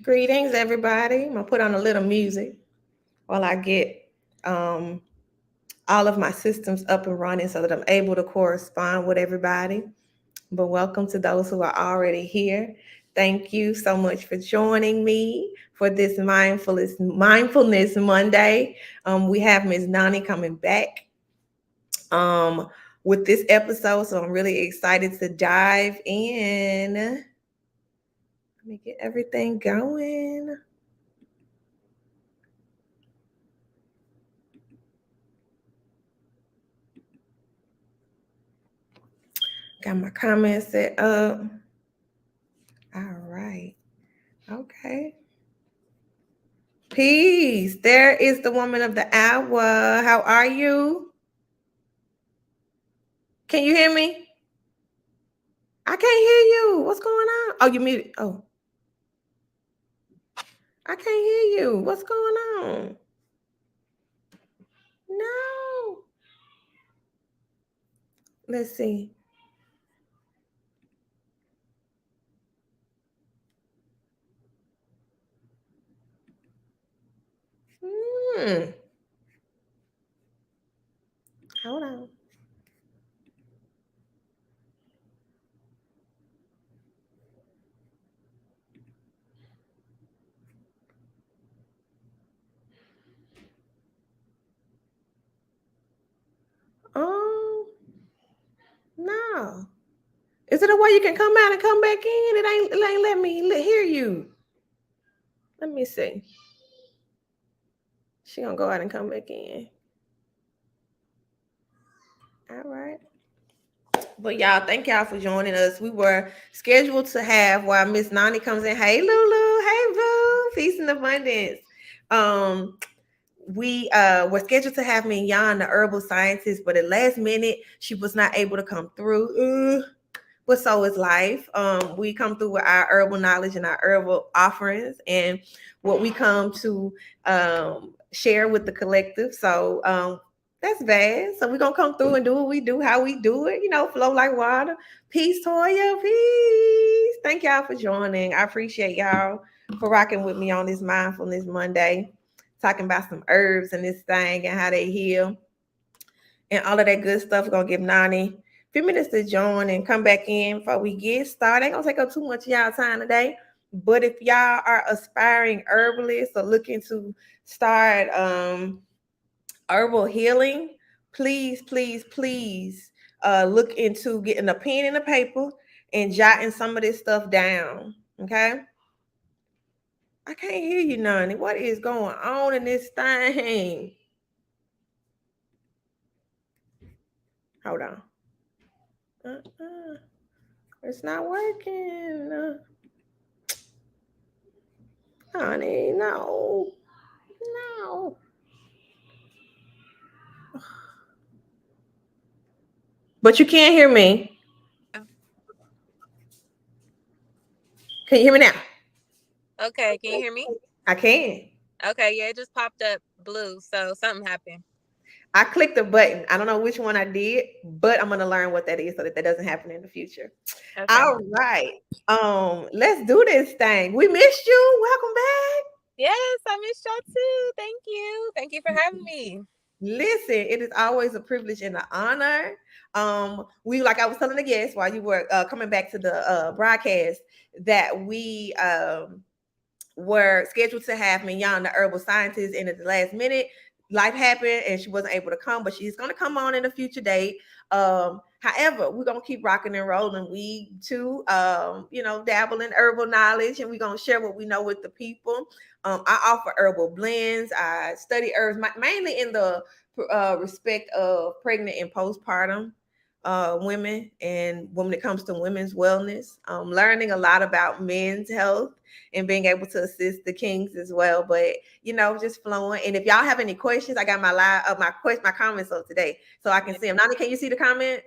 Greetings, everybody. I'm gonna put on a little music while I get um, all of my systems up and running so that I'm able to correspond with everybody. But welcome to those who are already here. Thank you so much for joining me for this Mindfulness Monday. We have Ms. Nani coming back um, with this episode, so I'm really excited to dive in. Let me get everything going. Got my comments set up. All right. Okay. Peace. There is the woman of the hour. How are you? Can you hear me? I can't hear you. What's going on? Oh, you muted. Oh, I can't hear you. What's going on? No. Let's see. Hmm. Hold on. Oh, no. Is it a way you can come out and come back in? It ain't let me hear you. Let me see. She gonna go out and come back in. All right. But y'all, thank y'all for joining us. We were scheduled to have while Miss Nani comes in. Hey Lulu, hey Boo, peace and abundance. Um, we were scheduled to have Minyan, the herbal scientist, but at last minute she was not able to come through. But so is life. We come through with our herbal knowledge and our herbal offerings and what we come to share with the collective. So that's bad. So we're gonna come through and do what we do, how we do it, flow like water. Peace, Toya, peace. Thank y'all for joining. I appreciate y'all for rocking with me on this Mindfulness Monday, talking about some herbs and this thing and how they heal and all of that good stuff. We're gonna give Nani a few minutes to join and come back in before we get started. Ain't gonna take up too much of y'all time today. But if y'all are aspiring herbalists or looking to start herbal healing, please, please, please look into getting a pen and a paper and jotting some of this stuff down. Okay. I can't hear you, Nani. What is going on in this thing? Hold on. It's not working. Honey, no. No. But you can't hear me. Can you hear me now? Okay, can you hear me? I can. Okay, yeah, it just popped up blue, so something happened. I clicked the button. I don't know which one I did, but I'm gonna learn what that is so that that doesn't happen in the future. Okay. All right. Let's do this thing. We missed you. Welcome back. Yes, I missed y'all too. Thank you. Thank you for having me. Listen, it is always a privilege and an honor. We like I was telling the guests while you were coming back to the broadcast that we were scheduled to have Minyan, the herbal scientist, and at the last minute, life happened and she wasn't able to come, but she's going to come on in a future date. However, we're going to keep rocking and rolling. We too, dabble in herbal knowledge, and we're going to share what we know with the people. I offer herbal blends. I study herbs mainly in the respect of pregnant and postpartum women, and when it comes to women's wellness, learning a lot about men's health and being able to assist the kings as well. But just flowing. And if y'all have any questions, I got my comments up today, so I can see them. Nani, can you see the comments?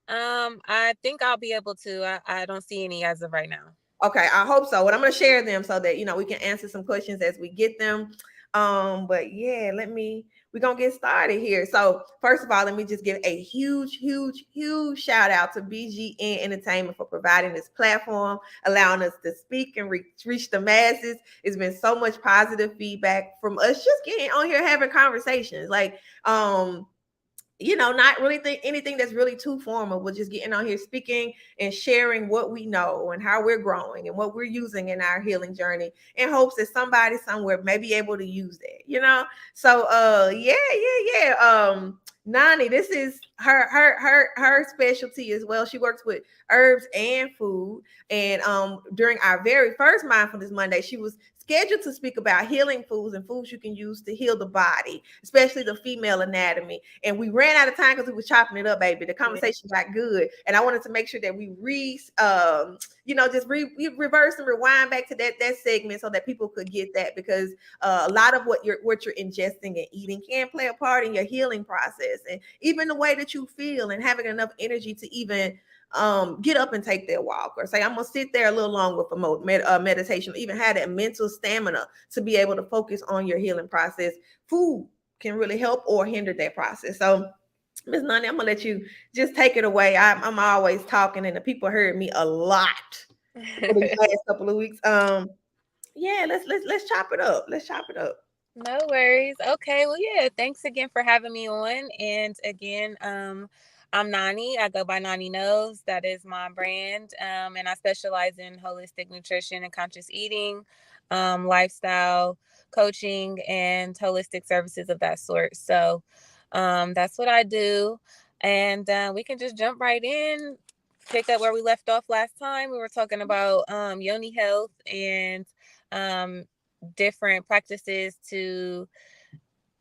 I think I'll be able to. I don't see any as of right now. Okay, I hope so. But I'm going to share them so that we can answer some questions as we get them. But yeah, we're gonna get started here. So first of all, let me just give a huge shout out to BGN Entertainment for providing this platform, allowing us to speak and reach the masses. It's been so much positive feedback from us just getting on here having conversations. Like, not really think anything that's really too formal, but just getting on here speaking and sharing what we know and how we're growing and what we're using in our healing journey in hopes that somebody somewhere may be able to use that. So yeah. Nani, this is her specialty as well. She works with herbs and food. And during our very first Mindfulness Monday, she was scheduled to speak about healing foods and foods you can use to heal the body, especially the female anatomy. And we ran out of time because we were chopping it up, baby. The conversation got good, and I wanted to make sure that we reverse and rewind back to that segment so that people could get that, because a lot of what you're ingesting and eating can play a part in your healing process, and even the way that you feel and having enough energy to even get up and take their walk, or say I'm gonna sit there a little longer for meditation, even have that mental stamina to be able to focus on your healing process. Food can really help or hinder that process. So Miss Nani, I'm gonna let you just take it away. I'm always talking, and the people heard me a lot for the last couple of weeks. Yeah, let's chop it up. Let's chop it up. No worries. Okay. Well, yeah. Thanks again for having me on. And again, I'm Nani. I go by Nani Knows. That is my brand. And I specialize in holistic nutrition and conscious eating, lifestyle coaching, and holistic services of that sort. So, that's what I do. And we can just jump right in, pick up where we left off last time. We were talking about yoni health and um, different practices to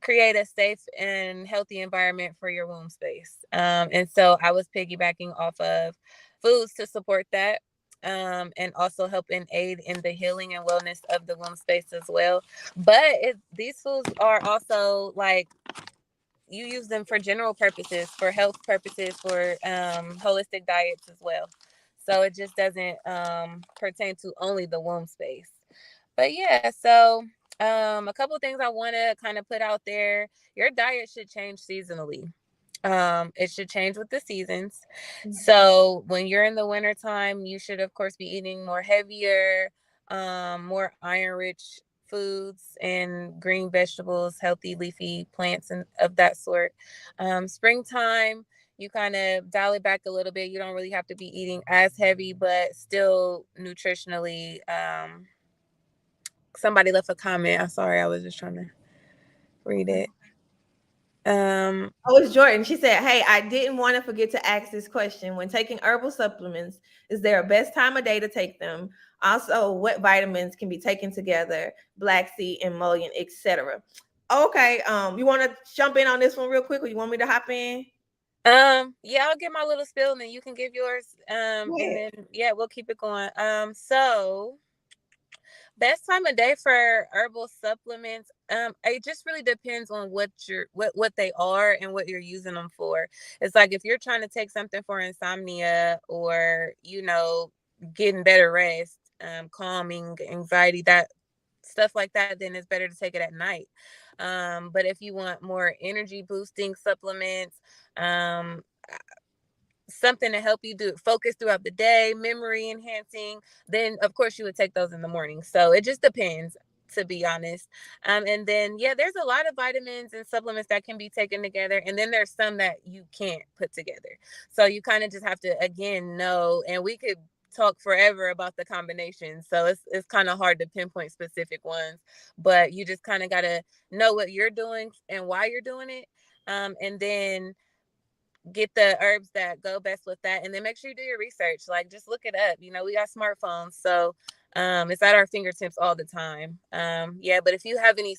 create a safe and healthy environment for your womb space. And so I was piggybacking off of foods to support that. And also help and aid in the healing and wellness of the womb space as well. But these foods are also like, you use them for general purposes, for health purposes, for holistic diets as well. So it just doesn't pertain to only the womb space. But yeah, so a couple of things I want to kind of put out there. Your diet should change seasonally. It should change with the seasons. So when you're in the wintertime, you should of course be eating more heavier, more iron rich foods and green vegetables, healthy leafy plants and of that sort. Springtime, you kind of dial it back a little bit. You don't really have to be eating as heavy, but still nutritionally. Somebody left a comment. I'm sorry, I was just trying to read it. Oh, it's Jordan. She said, "Hey, I didn't want to forget to ask this question. When taking herbal supplements, is there a best time of day to take them? Also, what vitamins can be taken together? Black seed, emollient, etc." Okay. You want to jump in on this one real quick, or you want me to hop in? Yeah, I'll get my little spill and then you can give yours. And then yeah, we'll keep it going. So best time of day for herbal supplements. It just really depends on what they are and what you're using them for. It's like if you're trying to take something for insomnia or getting better rest, calming anxiety, that stuff like that, then it's better to take it at night. But if you want more energy boosting supplements, um, something to help you do focus throughout the day, memory enhancing, then of course you would take those in the morning. So it just depends, to be honest. And then yeah, there's a lot of vitamins and supplements that can be taken together, and then there's some that you can't put together. So you kind of just have to again know, and we could talk forever about the combinations. So it's kind of hard to pinpoint specific ones, but you just kind of got to know what you're doing and why you're doing it. And then get the herbs that go best with that, and then make sure you do your research. Like, just look it up. We got smartphones, so it's at our fingertips all the time. Yeah, but if you have any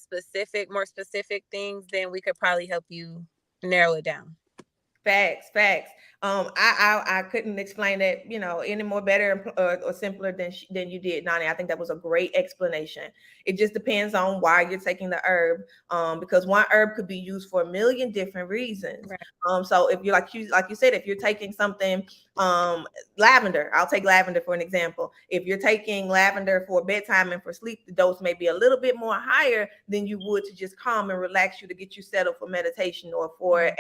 more specific things, then we could probably help you narrow it down. Facts. I couldn't explain that, any more better or simpler than you did, Nani. I think that was a great explanation. It just depends on why you're taking the herb, because one herb could be used for a million different reasons. Right. So if you're like you said, if you're taking something, um, lavender, I'll take lavender for an example. If you're taking lavender for bedtime and for sleep, the dose may be a little bit more higher than you would to just calm and relax you to get you settled for meditation or for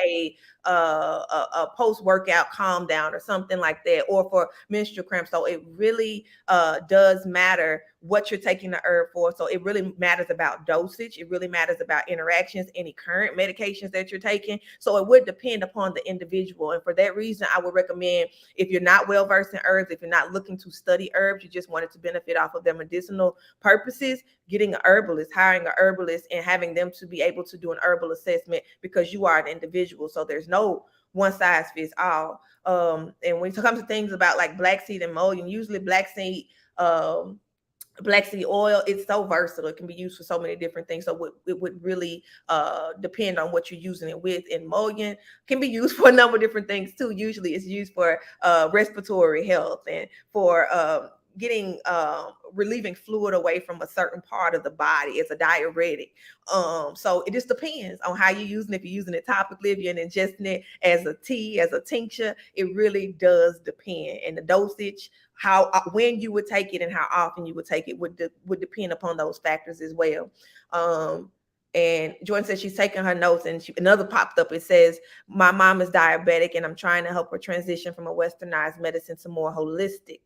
Mm-hmm. a post workout calm down or something like that, or for menstrual cramps. So it really does matter what you're taking the herb for. So it really matters about dosage. It really matters about interactions, any current medications that you're taking. So it would depend upon the individual. And for that reason, I would recommend, if you're not well versed in herbs, if you're not looking to study herbs, you just wanted to benefit off of their medicinal purposes, getting an herbalist, hiring an herbalist, and having them to be able to do an herbal assessment, because you are an individual. So there's no one size fits all. And when it comes to things about like black seed and mullein, usually um, black seed oil, it's so versatile. It can be used for so many different things. So it would really depend on what you're using it with. And mullein can be used for a number of different things too. Usually it's used for respiratory health and for getting relieving fluid away from a certain part of the body. It's a diuretic. So it just depends on how you're using it. If you're using it topically, if you're ingesting it as a tea, as a tincture, it really does depend. And the dosage, how when you would take it and how often you would take it would depend upon those factors as well. And Jordan says she's taking her notes, and another popped up. It says, my mom is diabetic and I'm trying to help her transition from a westernized medicine to more holistic.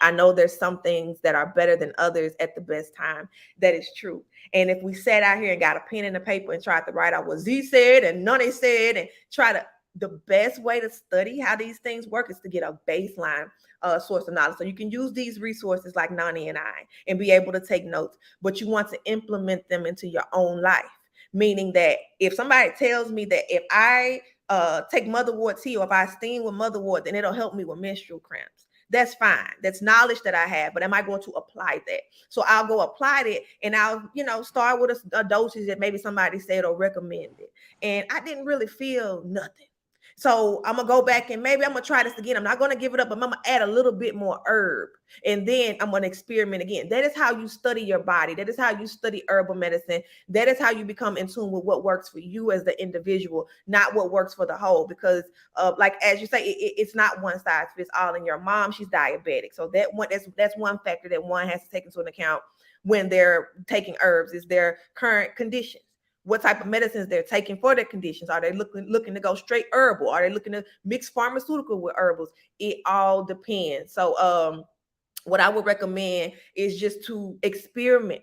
I know there's some things that are better than others at the best time. That is true. And if we sat out here and got a pen and a paper and tried to write out what Z said and Nunny said and try to, the best way to study how these things work is to get a baseline source of knowledge. So you can use these resources like Nani and I and be able to take notes, but you want to implement them into your own life. Meaning that if somebody tells me that if I take motherwort tea or if I steam with motherwort, then it'll help me with menstrual cramps. That's fine. That's knowledge that I have, but am I going to apply that? So I'll go apply it, and I'll, start with a dosage that maybe somebody said or recommended. And I didn't really feel nothing. So I'm gonna go back and maybe I'm gonna try this again. I'm not gonna give it up, but I'm gonna add a little bit more herb, and then I'm gonna experiment again. That is how you study your body. That is how you study herbal medicine. That is how you become in tune with what works for you as the individual, not what works for the whole. Because, like as you say, it's not one size fits all. And your mom, she's diabetic, so that's one factor that one has to take into account when they're taking herbs, is their current conditions, what type of medicines they're taking for their conditions. Are they looking to go straight herbal? Are they looking to mix pharmaceutical with herbals? It all depends. So what I would recommend is just to experiment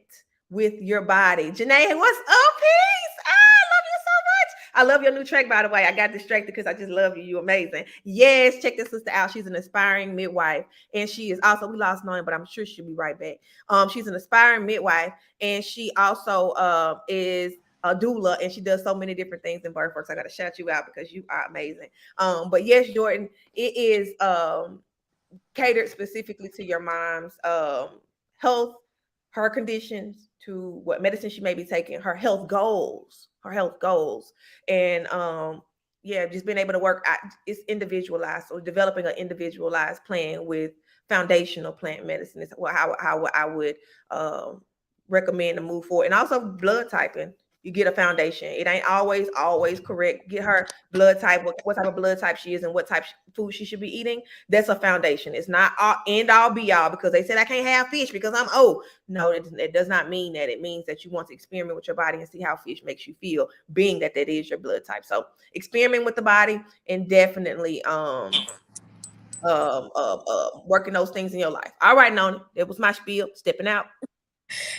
with your body. Janae, what's up, peace? I love you so much. I love your new track, by the way. I got distracted because I just love you. You're amazing. Yes, check this sister out. She's an aspiring midwife, and she is also, we lost knowing, but I'm sure she'll be right back. She's an aspiring midwife, and she also is a doula, and she does so many different things in birth work. So I got to shout you out because you are amazing. But yes, Jordan, it is catered specifically to your mom's health, her conditions, to what medicine she may be taking, her health goals, and yeah, just being able to work. It's individualized, so developing an individualized plan with foundational plant medicine is how I would recommend to move forward, and also blood typing. You get a foundation. It ain't always correct. Get her blood type, what type of blood type she is, and what type of food she should be eating. That's a foundation. It's not all end all be all, because they said I can't have fish because I'm old. No, it does not mean that. It means that you want to experiment with your body and see how fish makes you feel, being that is your blood type. So experiment with the body, and definitely working those things in your life. All right, Nona, that was my spiel. Stepping out.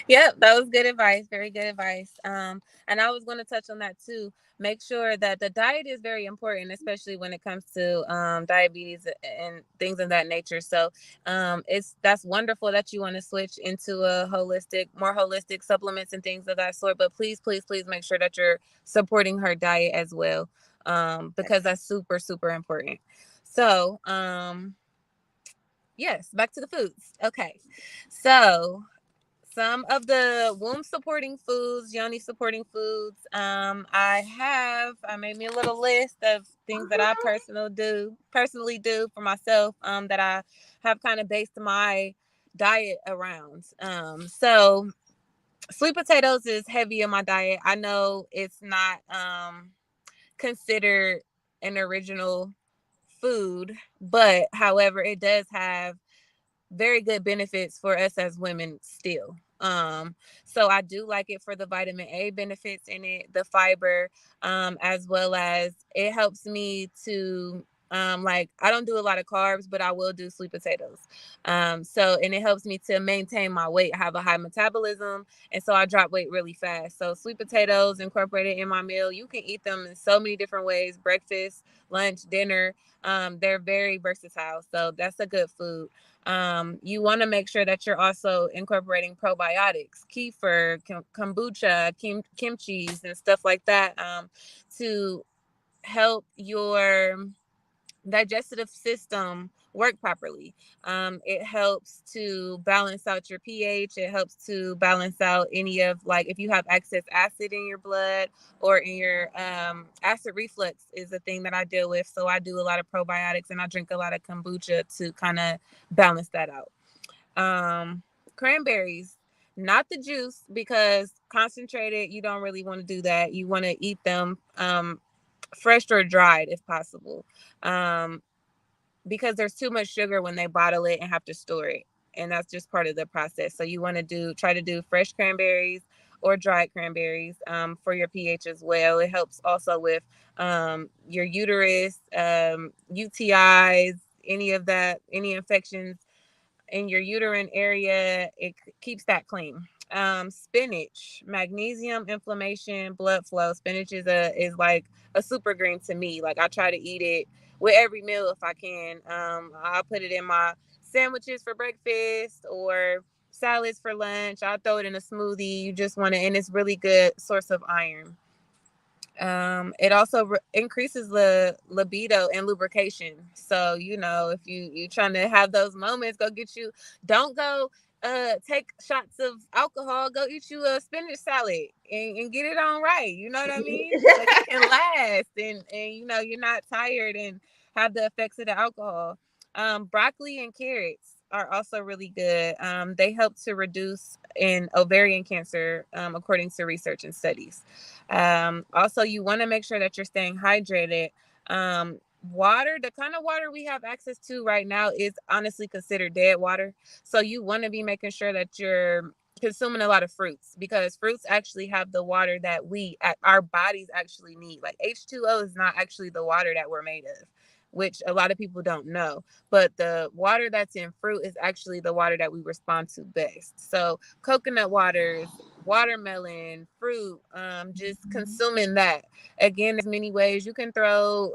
Yep, that was good advice. Very good advice. And I was going to touch on that too. Make sure that the diet is very important, especially when it comes to diabetes and things of that nature. So that's wonderful that you want to switch into a more holistic supplements and things of that sort. But please, please, please make sure that you're supporting her diet as well, because that's super, super important. So yes, back to the foods. Okay, so some of the womb supporting foods, yoni supporting foods. I made me a little list of things that I personally do for myself. That I have kind of based my diet around. So sweet potatoes is heavy in my diet. I know it's not considered an original food, but however, it does have very good benefits for us as women still. So I do like it for the vitamin A benefits in it, the fiber, as well as it helps me to like I don't do a lot of carbs, but I will do sweet potatoes. So and it helps me to maintain my weight. I have a high metabolism, and so I drop weight really fast. So sweet potatoes incorporated in my meal, you can eat them in so many different ways: breakfast, lunch, dinner. They're very versatile, so that's a good food. You want to make sure that you're also incorporating probiotics, kefir, kombucha, kimchi's, and stuff like that, to help your digestive system work properly. It helps to balance out your pH. It helps to balance out any of, like, if you have excess acid in your blood or in your acid reflux is a thing that I deal with. So I do a lot of probiotics and I drink a lot of kombucha to kind of balance that out. Cranberries, not the juice, because concentrated, you don't really want to do that. You want to eat them fresh or dried if possible. Um, because there's too much sugar when they bottle it and have to store it. And that's just part of the process. So you want to try to do fresh cranberries or dried cranberries for your pH as well. It helps also with your uterus, UTIs, any of that, any infections in your uterine area. It keeps that clean. Spinach, magnesium, inflammation, blood flow. Spinach is like a super green to me. Like I try to eat it with every meal if I can. I'll put it in my sandwiches for breakfast or salads for lunch. I'll throw it in a smoothie. You just want to, and it's really good source of iron. It also increases the libido and lubrication. So if you trying to have those moments, go get you. Don't go take shots of alcohol. Go eat you a spinach salad and get it on right. You know what I mean? So you can last and you're not tired and have the effects of the alcohol. Broccoli and carrots are also really good. They help to reduce in ovarian cancer, according to research and studies. Also, you want to make sure that you're staying hydrated. Water, the kind of water we have access to right now is honestly considered dead water. So you want to be making sure that you're consuming a lot of fruits, because fruits actually have the water that our bodies actually need. Like H2O is not actually the water that we're made of, which a lot of people don't know. But the water that's in fruit is actually the water that we respond to best. So coconut waters, watermelon, fruit, just consuming that. Again, there's many ways you can throw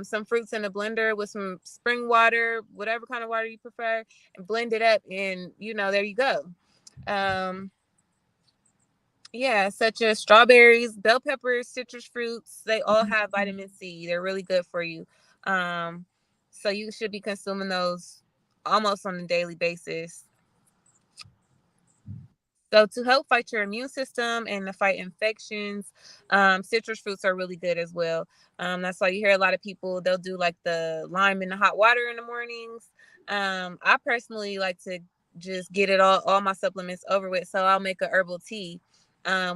some fruits in a blender with some spring water, whatever kind of water you prefer, and blend it up, and there you go. Um, yeah, such as strawberries, bell peppers, citrus fruits. They all have vitamin C. They're really good for you. Um, so you should be consuming those almost on a daily basis. So to help fight your immune system and to fight infections, citrus fruits are really good as well. That's why you hear a lot of people, they'll do like the lime in the hot water in the mornings. I personally like to just get it all my supplements over with. So I'll make a herbal tea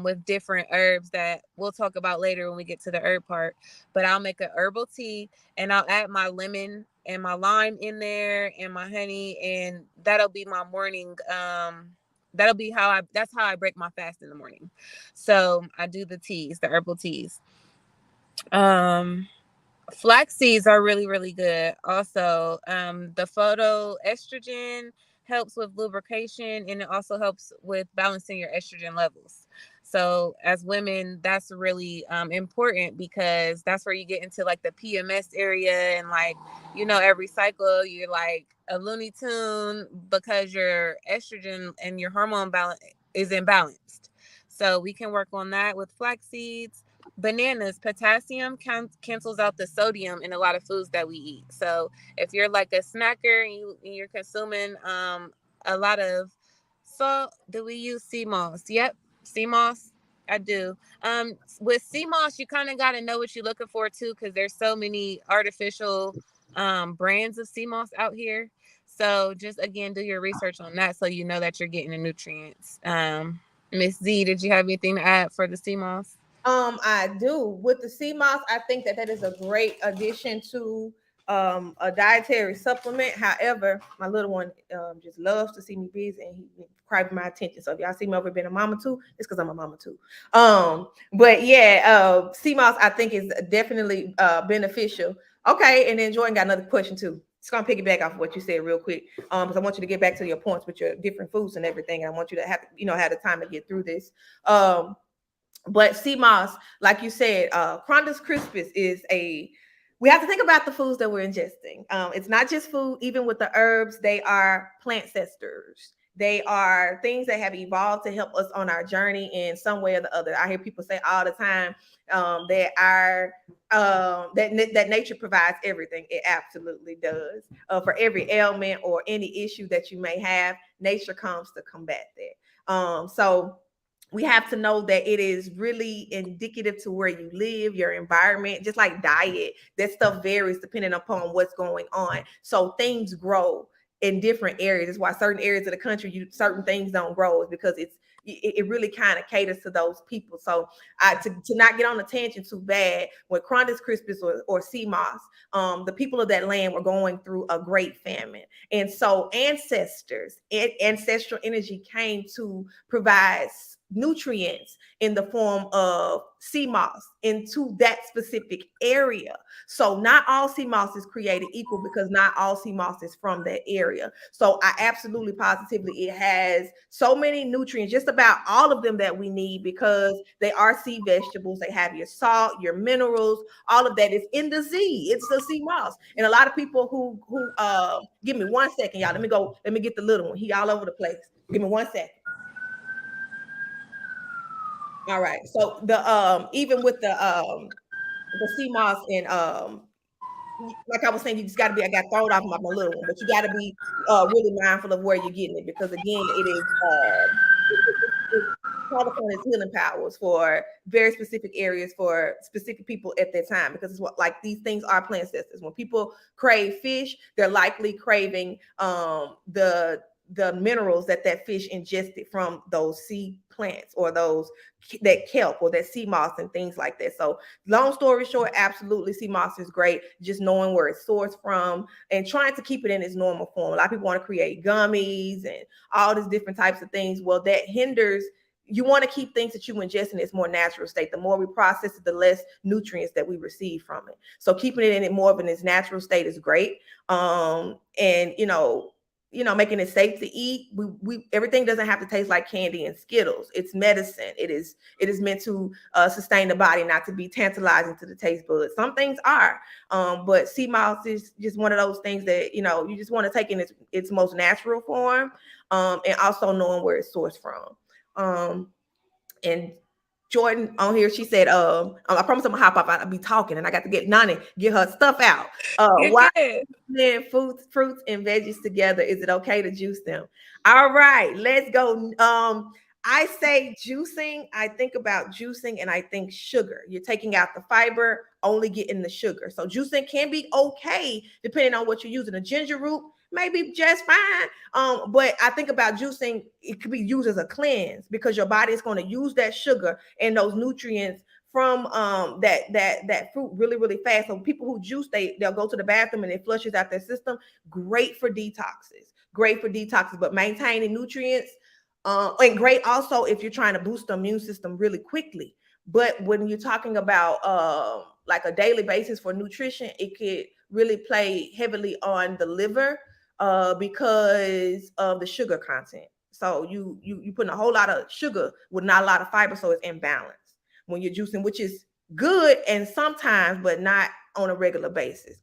with different herbs that we'll talk about later when we get to the herb part. But I'll make a herbal tea and I'll add my lemon and my lime in there and my honey, and that'll be my morning. That'll be that's how I break my fast in the morning. So I do the teas, the herbal teas. Um, Flax seeds are really, really good. Also, the phytoestrogen helps with lubrication, and it also helps with balancing your estrogen levels. So as women, that's really important, because that's where you get into like the PMS area, and like every cycle you're like a Looney Tune because your estrogen and your hormone balance is imbalanced. So we can work on that with flax seeds. Bananas, potassium cancels out the sodium in a lot of foods that we eat. So if you're like a snacker and you're consuming a lot of salt, do we use sea moss? Yep, sea moss. I do. With sea moss, you kind of got to know what you're looking for too, because there's so many artificial brands of sea moss out here. So just again, do your research on that so you know that you're getting the nutrients. Miss Z, did you have anything to add for the sea moss? I do. With the sea moss, I think that that is a great addition to a dietary supplement. However, my little one just loves to see me busy and he cries for my attention. So if y'all see me over being a mama too, it's because I'm a mama too. But yeah, sea moss I think is definitely beneficial. Okay, and then Jordan got another question too. It's gonna piggyback off of what you said real quick. Because I want you to get back to your points with your different foods and everything. I want you to have have the time to get through this. But sea moss, like you said, Crondus crispus is a. We have to think about the foods that we're ingesting. It's not just food. Even with the herbs, they are plant cesters. They are things that have evolved to help us on our journey in some way or the other. I hear people say all the time that that nature provides everything. It absolutely does. For every ailment or any issue that you may have, nature comes to combat that. So we have to know that it is really indicative to where you live, your environment, just like diet. That stuff varies depending upon what's going on. So things grow in different areas. That's why certain areas of the country, certain things don't grow, is because it really kind of caters to those people. So to not get on a tangent too bad, when Crondus crispus or sea moss, the people of that land were going through a great famine. And so ancestral energy came to provide nutrients in the form of sea moss into that specific area. So not all sea moss is created equal because not all sea moss is from that area. So I absolutely positively it has so many nutrients, just about all of them that we need because they are sea vegetables. They have your salt, your minerals, all of that is in the Z. It's the sea moss. And a lot of people who give me 1 second, y'all. Let me get the little one. He all over the place. Give me 1 second. All right. So the even with the sea moss and like I was saying, you just got to be. I got thrown off my little one, but you got to be really mindful of where you're getting it because again, it is it's called upon its healing powers for very specific areas for specific people at that time because it's what like these things are plant cesters. When people crave fish, they're likely craving the minerals that fish ingested from those sea plants or those that kelp or that sea moss and things like that. So long story short, absolutely sea moss is great. Just knowing where it's sourced from and trying to keep it in its normal form. A lot of people want to create gummies and all these different types of things. Well, that hinders. You want to keep things that you ingest in its more natural state. The more we process it, the less nutrients that we receive from it. So keeping it in it more of in its natural state is great. And making it safe to eat. We everything doesn't have to taste like candy and Skittles. It's medicine. It is meant to sustain the body, not to be tantalizing to the taste buds. Some things are, but sea moss is just one of those things that you just want to take in its most natural form, and also knowing where it's sourced from. And Jordan on here, she said, I promise I'm gonna hop up. I'll be talking, and I got to get her stuff out. You're Why good. blend fruits and veggies together? Is it okay to juice them? All right, let's go. I say juicing. I think about juicing, and I think sugar. You're taking out the fiber, only getting the sugar. So juicing can be okay depending on what you're using. A ginger root maybe just fine. But I think about juicing, it could be used as a cleanse because your body is going to use that sugar and those nutrients from that fruit really really fast. So people who juice, they'll go to the bathroom and it flushes out their system. Great for detoxes. Great for detoxes, but maintaining nutrients. And great also if you're trying to boost the immune system really quickly. But when you're talking about like a daily basis for nutrition, it could really play heavily on the liver because of the sugar content. So you putting a whole lot of sugar with not a lot of fiber, so it's imbalanced when you're juicing, which is good and sometimes, but not on a regular basis.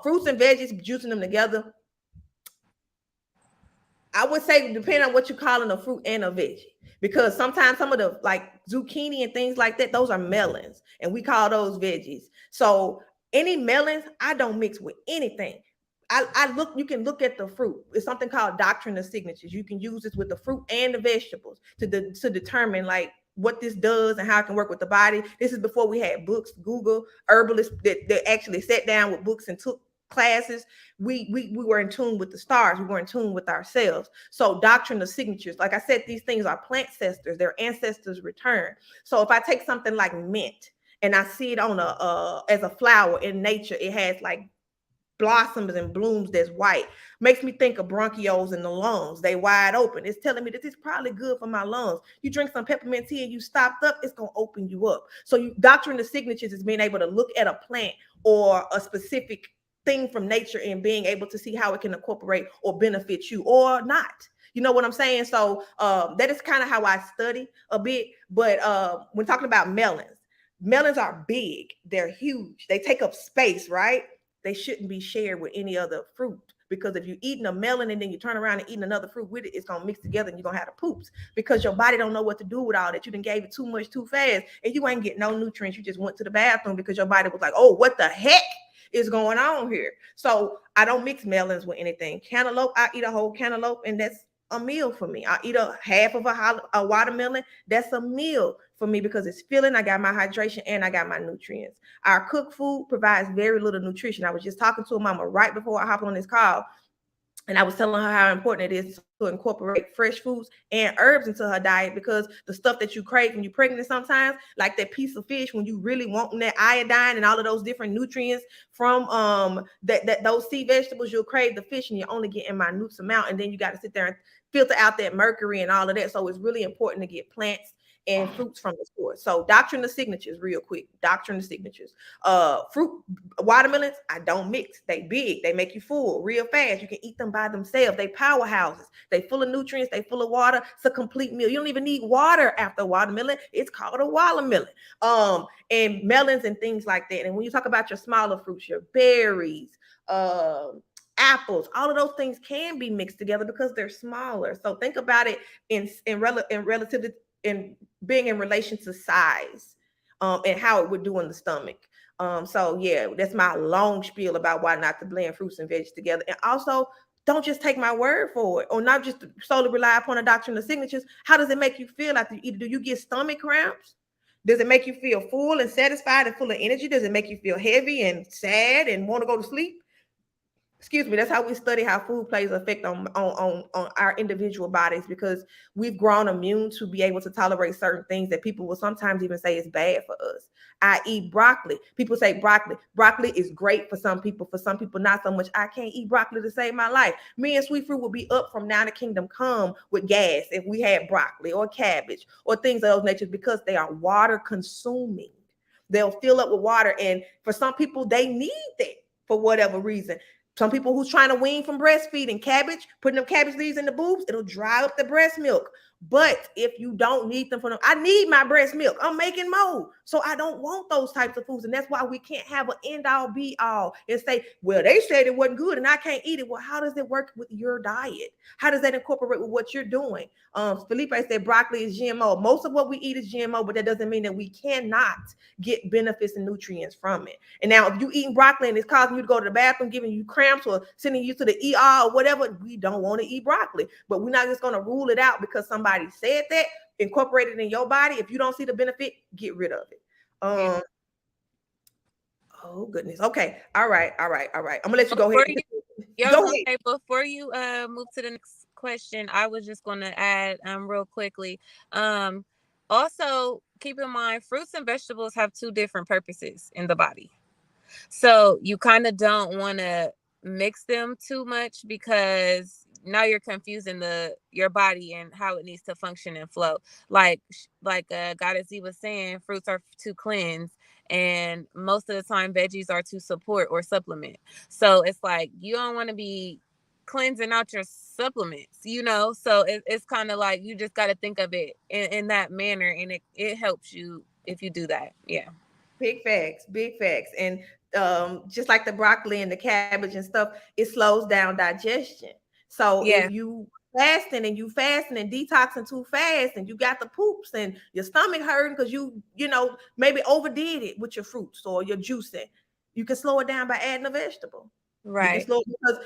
Fruits and veggies, juicing them together, I would say depending on what you're calling a fruit and a veggie. Because sometimes some of the like zucchini and things like that, those are melons, and we call those veggies. So any melons, I don't mix with anything. you can look at the fruit. It's something called doctrine of signatures. You can use this with the fruit and the vegetables to determine like what this does and how it can work with the body. This is before we had books, Google, herbalists that actually sat down with books and took classes. We were in tune with the stars. We were in tune with ourselves. So doctrine of signatures, like I said, these things are plant ancestors. Their ancestors return. So if I take something like mint and I see it on a as a flower in nature, it has like blossoms and blooms that's white, makes me think of bronchioles in the lungs. They wide open. It's telling me that this is probably good for my lungs. You drink some peppermint tea and you stopped up, it's going to open you up. So doctrine of signatures is being able to look at a plant or a specific thing from nature and being able to see how it can incorporate or benefit you or not. You know what I'm saying? So that is kind of how I study a bit. But when talking about melons are big. They're huge. They take up space, right? They shouldn't be shared with any other fruit, because if you're eating a melon and then you turn around and eating another fruit with it, it's gonna mix together and you're gonna have the poops, because your body don't know what to do with all that. You done gave it too much too fast and you ain't getting no nutrients. You just went to the bathroom because your body was like, oh, what the heck is going on here? So I don't mix melons with anything. Cantaloupe, I eat a whole cantaloupe and that's a meal for me. I eat a half of a watermelon. That's a meal for me because it's filling. I got my hydration and I got my nutrients. Our cooked food provides very little nutrition. I was just talking to a mama right before I hopped on this call, and I was telling her how important it is to incorporate fresh foods and herbs into her diet, because the stuff that you crave when you're pregnant sometimes, like that piece of fish, when you really want that iodine and all of those different nutrients from those sea vegetables, you'll crave the fish and you're only getting minute amount, and then you got to sit there and filter out that mercury and all of that. So it's really important to get plants and fruits from the source. So doctrine of signatures, real quick. Doctrine of signatures. Fruit, watermelons, I don't mix. They big. They make you full real fast. You can eat them by themselves. They powerhouses. They full of nutrients. They full of water. It's a complete meal. You don't even need water after a watermelon. It's called a watermelon. And melons and things like that. And when you talk about your smaller fruits, your berries, apples, all of those things can be mixed together because they're smaller. So think about it in relative in being in relation to size, and how it would do in the stomach. So yeah, that's my long spiel about why not to blend fruits and veggies together. And also, don't just take my word for it, or not just solely rely upon a doctrine of signatures. How does it make you feel after you eat? Do you get stomach cramps? Does it make you feel full and satisfied and full of energy? Does it make you feel heavy and sad and want to go to sleep? Excuse me, that's how we study how food plays effect on our individual bodies, because we've grown immune to be able to tolerate certain things that people will sometimes even say is bad for us. I eat broccoli. People say broccoli is great for some people not so much. I can't eat broccoli to save my life. Me and sweet fruit would be up from now to kingdom come with gas if we had broccoli or cabbage or things of those natures, because they are water consuming. They'll fill up with water, and for some people they need that for whatever reason. Some people who's trying to wean from breastfeeding, cabbage, putting them cabbage leaves in the boobs, it'll dry up the breast milk. But if you don't need them for them, I need my breast milk. I'm making more. So I don't want those types of foods. And that's why we can't have an end all be all and say, well, they said it wasn't good and I can't eat it. Well, how does it work with your diet? How does that incorporate with what you're doing? Felipe said broccoli is GMO. Most of what we eat is GMO, but that doesn't mean that we cannot get benefits and nutrients from it. And now if you eating broccoli and it's causing you to go to the bathroom, giving you cramps or sending you to the ER or whatever, we don't want to eat broccoli. But we're not just going to rule it out because somebody said that. Incorporate it in your body. If you don't see the benefit, get rid of it. Yeah. Oh goodness. Okay. All right. I'm gonna let you go Before ahead. I was Go gonna ahead. say, before you move to the next question, I was just gonna add real quickly. Um Also keep in mind fruits and vegetables have two different purposes in the body. So you kind of don't want to mix them too much, because now you're confusing your body and how it needs to function and flow. Like Goddess Z was saying, fruits are to cleanse, and most of the time veggies are to support or supplement. So it's like you don't want to be cleansing out your supplements, so it's kind of like you just got to think of it in that manner, and it helps you if you do that. Yeah. Big facts, big facts. And just like the broccoli and the cabbage and stuff, it slows down digestion. So if Yeah. you fasting and detoxing too fast and you got the poops and your stomach hurting because you maybe overdid it with your fruits or your juicing, you can slow it down by adding a vegetable. You can Right. slow because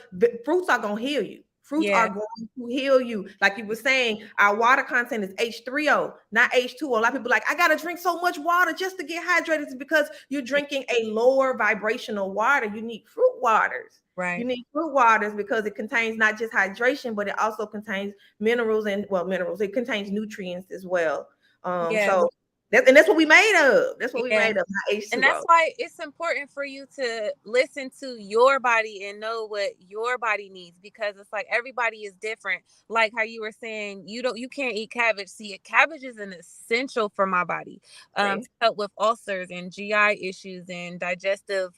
fruits are gonna heal you. Fruits are Yeah. going to heal you. Like you were saying, our water content is H3O, not H2O. A lot of people are like, I gotta drink so much water just to get hydrated. It's because you're drinking a lower vibrational water. You need fruit waters. You Right. need fruit waters because it contains not just hydration, but it also contains minerals and well, minerals. It contains nutrients as well. Yeah. So that's what we made of. That's what we Yeah. made of, not And that's H2O. why it's important for you to listen to your body and know what your body needs, because it's like everybody is different. Like how you were saying, you can't eat cabbage. See, cabbage is an essential for my body, to See? help with ulcers and GI issues and digestive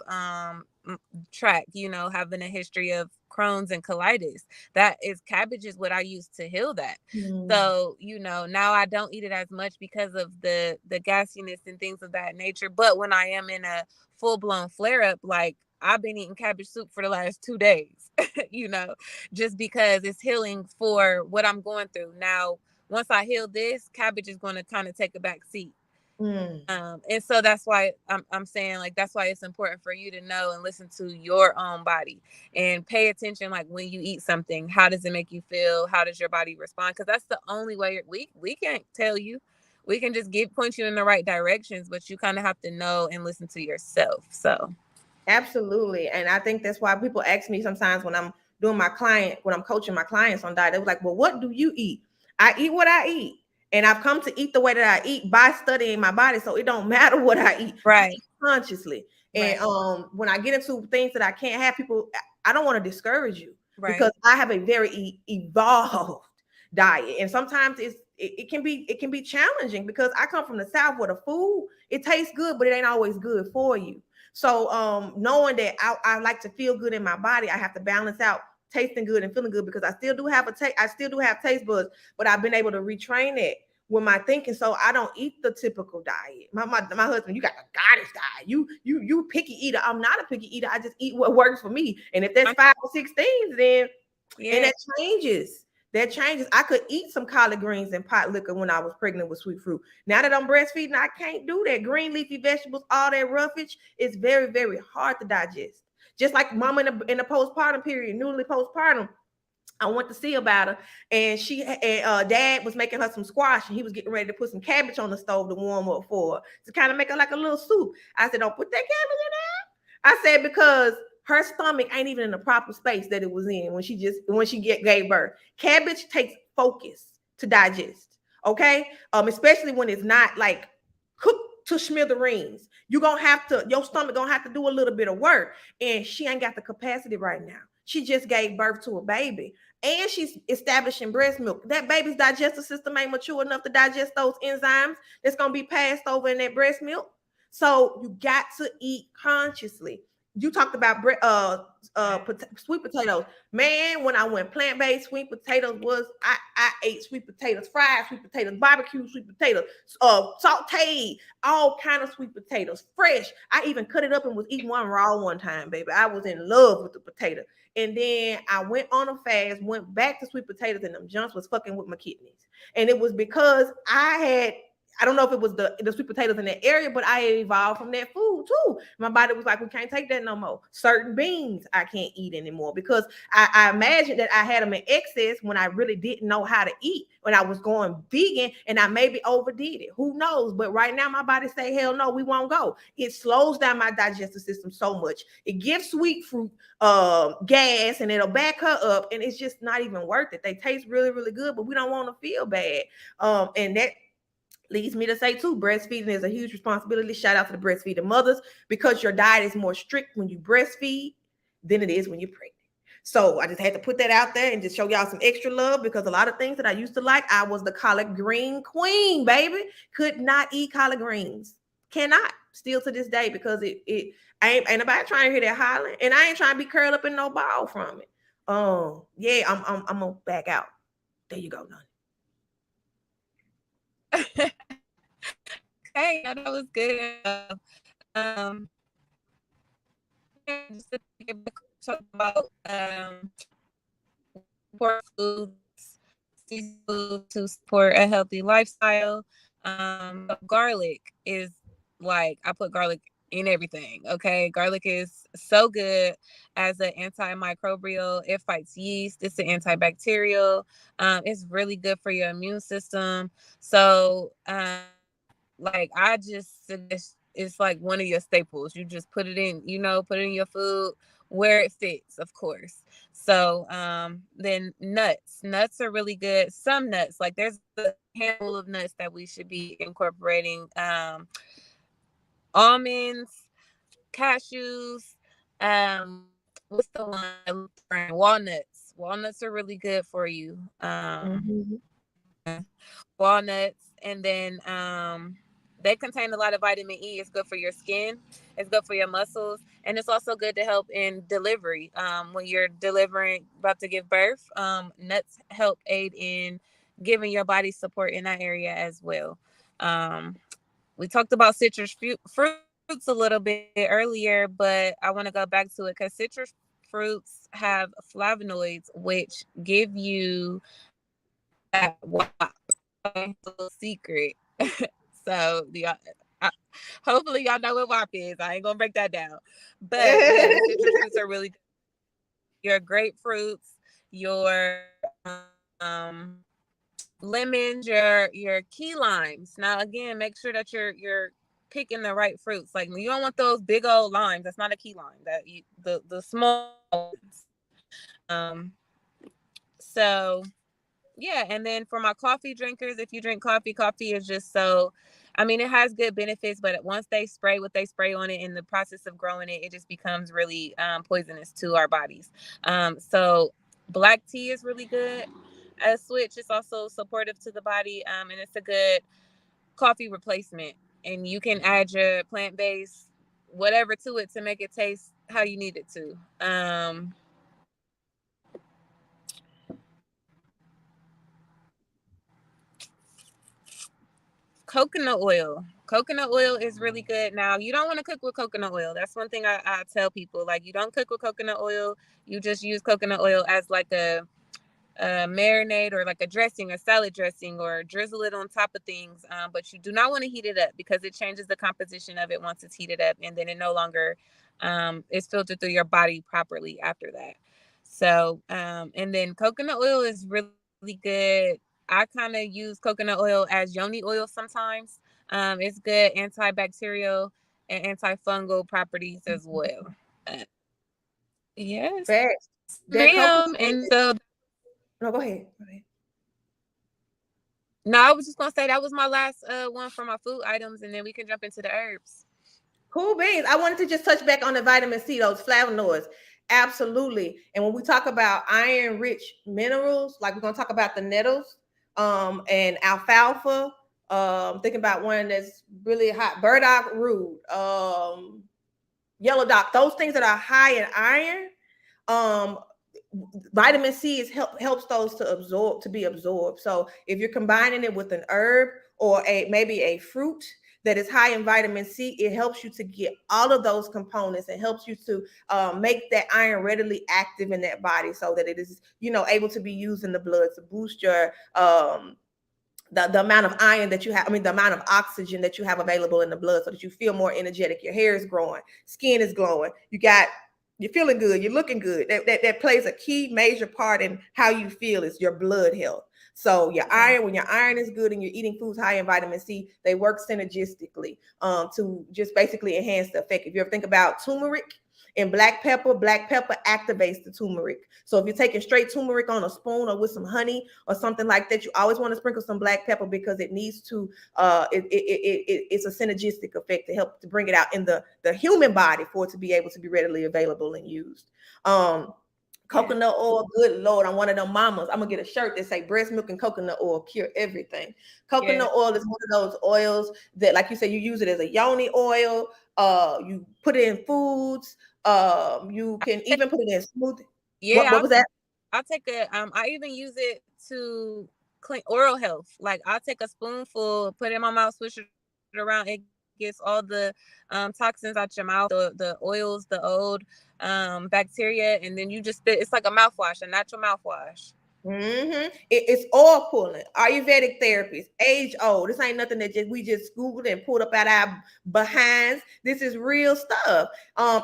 tract, having a history of Crohn's and colitis. That is, cabbage is what I use to heal that. Mm, So, now I don't eat it as much because of the gassiness and things of that nature. But when I am in a full blown flare up, like I've been eating cabbage soup for the last 2 days, just because it's healing for what I'm going through. Now, once I heal this, cabbage is going to kind of take a back seat. mm. And so that's why I'm saying, like, that's why it's important for you to know and listen to your own body and pay attention. Like when you eat something, how does it make you feel? How does your body respond? Because that's the only way we can't tell you. We can just point you in the right directions, but you kind of have to know and listen to yourself. So Absolutely. And I think that's why people ask me sometimes when I'm when I'm coaching my clients on diet, they was like, well, what do you eat? I eat what I eat. And I've come to eat the way that I eat by studying my body. So it don't matter what I eat. I right, eat consciously. And right, when I get into things that I can't have, people, I don't want to discourage you right. because I have a very evolved diet. And sometimes it can be challenging because I come from the South where the food, it tastes good, but it ain't always good for you. So knowing that I like to feel good in my body, I have to balance out tasting good and feeling good because I still do have I still do have taste buds, but I've been able to retrain it with my thinking. So I don't eat the typical diet. My husband, you got a goddess diet. You picky eater. I'm not a picky eater. I just eat what works for me. And if that's I'm, 5 or 6 things, then and yeah, that changes. That changes. I could eat some collard greens and pot liquor when I was pregnant with sweet fruit. Now that I'm breastfeeding, I can't do that. Green leafy vegetables, all that roughage, is very, very hard to digest. Just like mama in the postpartum period, newly postpartum, I went to see about her, and dad was making her some squash, and he was getting ready to put some cabbage on the stove to warm up for her to kind of make her like a little soup. I said, "Don't put that cabbage in there." I said because her stomach ain't even in the proper space that it was in when she gave birth. Cabbage takes focus to digest. Okay, especially when it's not like cooked to smithereens. Your stomach gonna have to do a little bit of work, and she ain't got the capacity right now. She just gave birth to a baby, and she's establishing breast milk. That baby's digestive system ain't mature enough to digest those enzymes that's gonna be passed over in that breast milk. So you got to eat consciously. You talked about sweet potatoes. Man, when I went plant-based, sweet potatoes was I ate sweet potatoes, fried sweet potatoes, barbecue sweet potatoes, sauteed, all kind of sweet potatoes, fresh. I even cut it up and was eating one raw one time, baby. I was in love with the potato. And then I went on a fast, went back to sweet potatoes, and them junks was fucking with my kidneys. And it was because I don't know if it was the sweet potatoes in that area, but I evolved from that food too. My body was like, we can't take that no more. Certain beans I can't eat anymore because I imagined that I had them in excess when I really didn't know how to eat when I was going vegan, and I maybe overdid it. Who knows? But right now my body say, hell no, we won't go. It slows down my digestive system so much. It gives sweet fruit gas, and it'll back her up, and it's just not even worth it. They taste really, really good, but we don't want to feel bad. And that leads me to say too, breastfeeding is a huge responsibility. Shout out to the breastfeeding mothers because your diet is more strict when you breastfeed than it is when you're pregnant. So I just had to put that out there and just show y'all some extra love because a lot of things that I used to like, I was the collard green queen, baby. Could not eat collard greens. Cannot. Still to this day because it ain't nobody trying to hear that hollering, and I ain't trying to be curled up in no ball from it. Yeah, I'm gonna back out. There you go, none. okay, yeah, that was good. Um, yeah, just to talk about support foods, seafood to support a healthy lifestyle. Garlic is like I put garlic in everything. Okay. Garlic is so good as an antimicrobial. It fights yeast. It's an antibacterial. It's really good for your immune system. So, like I just suggest it's like one of your staples. You just put it in, put it in your food where it fits, of course. So, then nuts. Nuts are really good. Some nuts, like there's a handful of nuts that we should be incorporating. Almonds, cashews, what's the one that looks brown? Walnuts. Walnuts are really good for you. Mhm. Walnuts, and then they contain a lot of vitamin E. It's good for your skin. It's good for your muscles, and it's also good to help in delivery. When you're delivering, about to give birth, nuts help aid in giving your body support in that area as well. Um, we talked about citrus fruits a little bit earlier, but I want to go back to it because citrus fruits have flavonoids, which give you that WAP. Okay, it's a little secret. So hopefully y'all know what WAP is. I ain't gonna break that down, but yeah, the citrus fruits are really good. Your grapefruits, your lemons, your key limes. Now again, make sure that you're picking the right fruits. Like you don't want those big old limes. That's not a key lime. The small ones. Um, so yeah, and then for my coffee drinkers, if you drink coffee, coffee is just so, I mean, it has good benefits, but once they spray what they spray on it in the process of growing it, it just becomes really poisonous to our bodies. So black tea is really good. A switch is also supportive to the body, and it's a good coffee replacement. And you can add your plant based whatever to it to make it taste how you need it to. Coconut oil. Coconut oil is really good. Now, you don't want to cook with coconut oil. That's one thing I tell people. Like, you don't cook with coconut oil. You just use coconut oil as like a marinade or like a dressing, a salad dressing, or drizzle it on top of things. But you do not want to heat it up because it changes the composition of it once it's heated up, and then it no longer is filtered through your body properly after that. So, and then coconut oil is really good. I kind of use coconut oil as yoni oil sometimes. It's good antibacterial and antifungal properties as well. Uh, yes, Facts. ma'am. That And coconut. so No, go ahead. Go ahead. no, I was just gonna say that was my last one for my food items, and then we can jump into the herbs. Cool beans. I wanted to just touch back on the vitamin C, those flavonoids. Absolutely. And when we talk about iron rich minerals, like we're gonna talk about the nettles, and alfalfa, thinking about one that's really hot, burdock root, yellow dock, those things that are high in iron. um Vitamin C helps those to be absorbed. So if you're combining it with an herb or a maybe a fruit that is high in vitamin C, it helps you to get all of those components and helps you to make that iron readily active in that body so that it is, able to be used in the blood to boost your the amount of iron that you have, I mean, the amount of oxygen that you have available in the blood so that you feel more energetic. Your hair is growing, skin is glowing, you're feeling good, you're looking good. That plays a key major part in how you feel is your blood health. So your iron, when your iron is good and you're eating foods high in vitamin C, they work synergistically to just basically enhance the effect. If you ever think about turmeric and black pepper activates the turmeric. So if you're taking straight turmeric on a spoon or with some honey or something like that, you always want to sprinkle some black pepper because it needs to it's a synergistic effect to help to bring it out in the human body for it to be able to be readily available and used. Yeah. Coconut oil, good Lord, I'm one of them mamas. I'm gonna get a shirt that say breast milk and coconut oil cure everything. Yeah. Coconut oil is one of those oils that, like you said, you use it as a yoni oil. You put it in foods. You can even put it in smoothie. What Yeah, was that? I'll take I even use it to clean oral health. Like I'll take a spoonful, put it in my mouth, swish it around, it gets all the toxins out your mouth, the oils, the old bacteria, and then you just spit. It's like a mouthwash, a natural mouthwash. It's oil pulling, Ayurvedic therapies, age old. This ain't nothing that we just Googled and pulled up out our behinds. This is real stuff.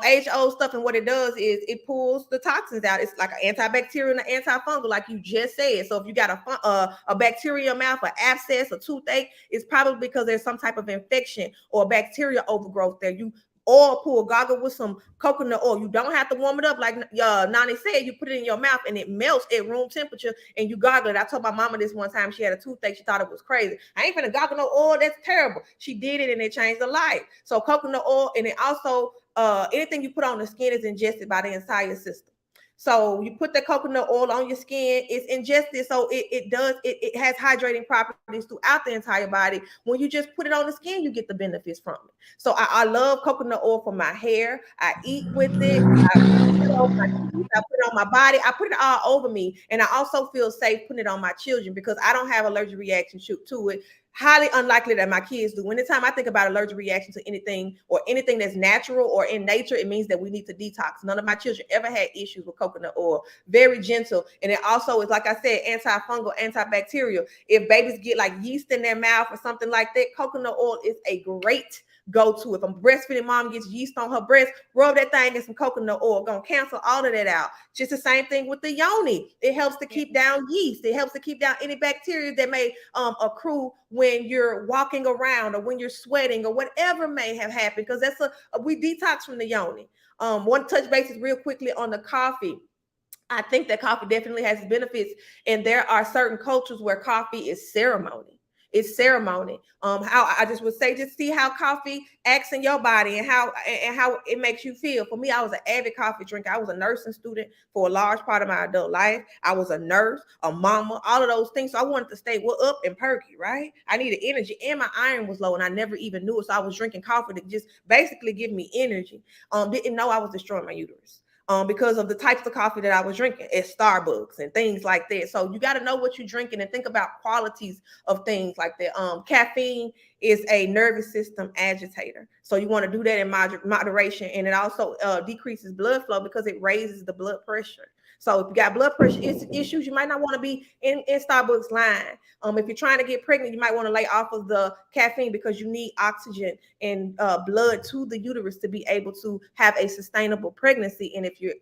Age old stuff, and what it does is it pulls the toxins out. It's like an antibacterial and an antifungal, like you just said. So if you got a bacteria in your mouth, an abscess, a toothache, it's probably because there's some type of infection or bacteria overgrowth there. You oil pull, gargle with some coconut oil. You don't have to warm it up like Nani said. You put it in your mouth and it melts at room temperature, and you gargle it. I told my mama this one time. She had a toothache. She thought it was crazy. I ain't finna gargle no oil. That's terrible. She did it and it changed her life. So coconut oil, and it also anything you put on the skin is ingested by the entire system. So you put the coconut oil on your skin, it's ingested. So it has hydrating properties throughout the entire body. When you just put it on the skin, you get the benefits from it. So I love coconut oil for my hair. I eat with it. I put it on my teeth. I put it on my body. I put it all over me. And I also feel safe putting it on my children because I don't have allergic reaction to it. Highly unlikely that my kids do. Anytime I think about allergic reaction to anything or anything that's natural or in nature, it means that we need to detox. None of my children ever had issues with coconut oil. Very gentle. And it also is, like I said, antifungal, antibacterial. If babies get like yeast in their mouth or something like that, coconut oil is a great go-to. If a breastfeeding mom gets yeast on her breast, rub that thing in some coconut oil. Gonna cancel all of that out. Just the same thing with the yoni. It helps to keep down yeast. It helps to keep down any bacteria that may accrue when you're walking around or when you're sweating or whatever may have happened. Because we detox from the yoni. One touch bases real quickly on the coffee. I think that coffee definitely has benefits, and there are certain cultures where coffee is ceremony. It's ceremony. How I just would say, just see how coffee acts in your body and how it makes you feel. For me, I was an avid coffee drinker. I was a nursing student for a large part of my adult life. I was a nurse, a mama, all of those things. So I wanted to stay up and perky, right? I needed energy, and my iron was low, and I never even knew it. So I was drinking coffee to just basically give me energy. Didn't know I was destroying my uterus because of the types of coffee that I was drinking at Starbucks and things like that. So you got to know what you're drinking and think about qualities of things like that. Caffeine is a nervous system agitator. So you want to do that in moderation. And it also decreases blood flow because it raises the blood pressure. So if you got blood pressure issues, you might not want to be in Starbucks line. If you're trying to get pregnant, you might want to lay off of the caffeine because you need oxygen and blood to the uterus to be able to have a sustainable pregnancy. And if you're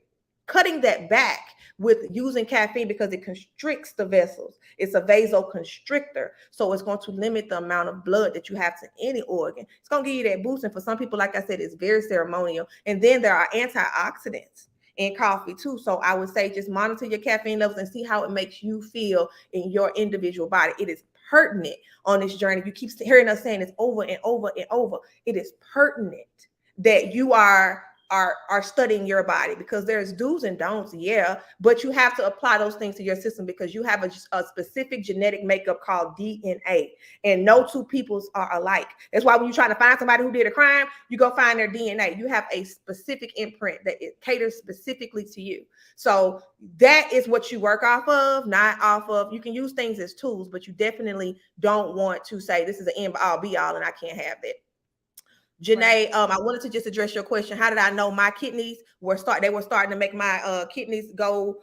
cutting that back with using caffeine because it constricts the vessels, it's a vasoconstrictor. So it's going to limit the amount of blood that you have to any organ. It's going to give you that boost. And for some people, like I said, it's very ceremonial. And then there are antioxidants in coffee too. So I would say just monitor your caffeine levels and see how it makes you feel in your individual body. It is pertinent on this journey. You keep hearing us saying this over and over and over. It is pertinent that you are studying your body because there's do's and don'ts, yeah, but you have to apply those things to your system because you have a specific genetic makeup called DNA, and no two peoples are alike. That's why when you're trying to find somebody who did a crime, you go find their DNA. You have a specific imprint that it caters specifically to you. So that is what you work off of, not off of. You can use things as tools, but you definitely don't want to say this is an end all be all and I can't have that. Janae, I wanted to just address your question. How did I know my kidneys they were starting to make my kidneys go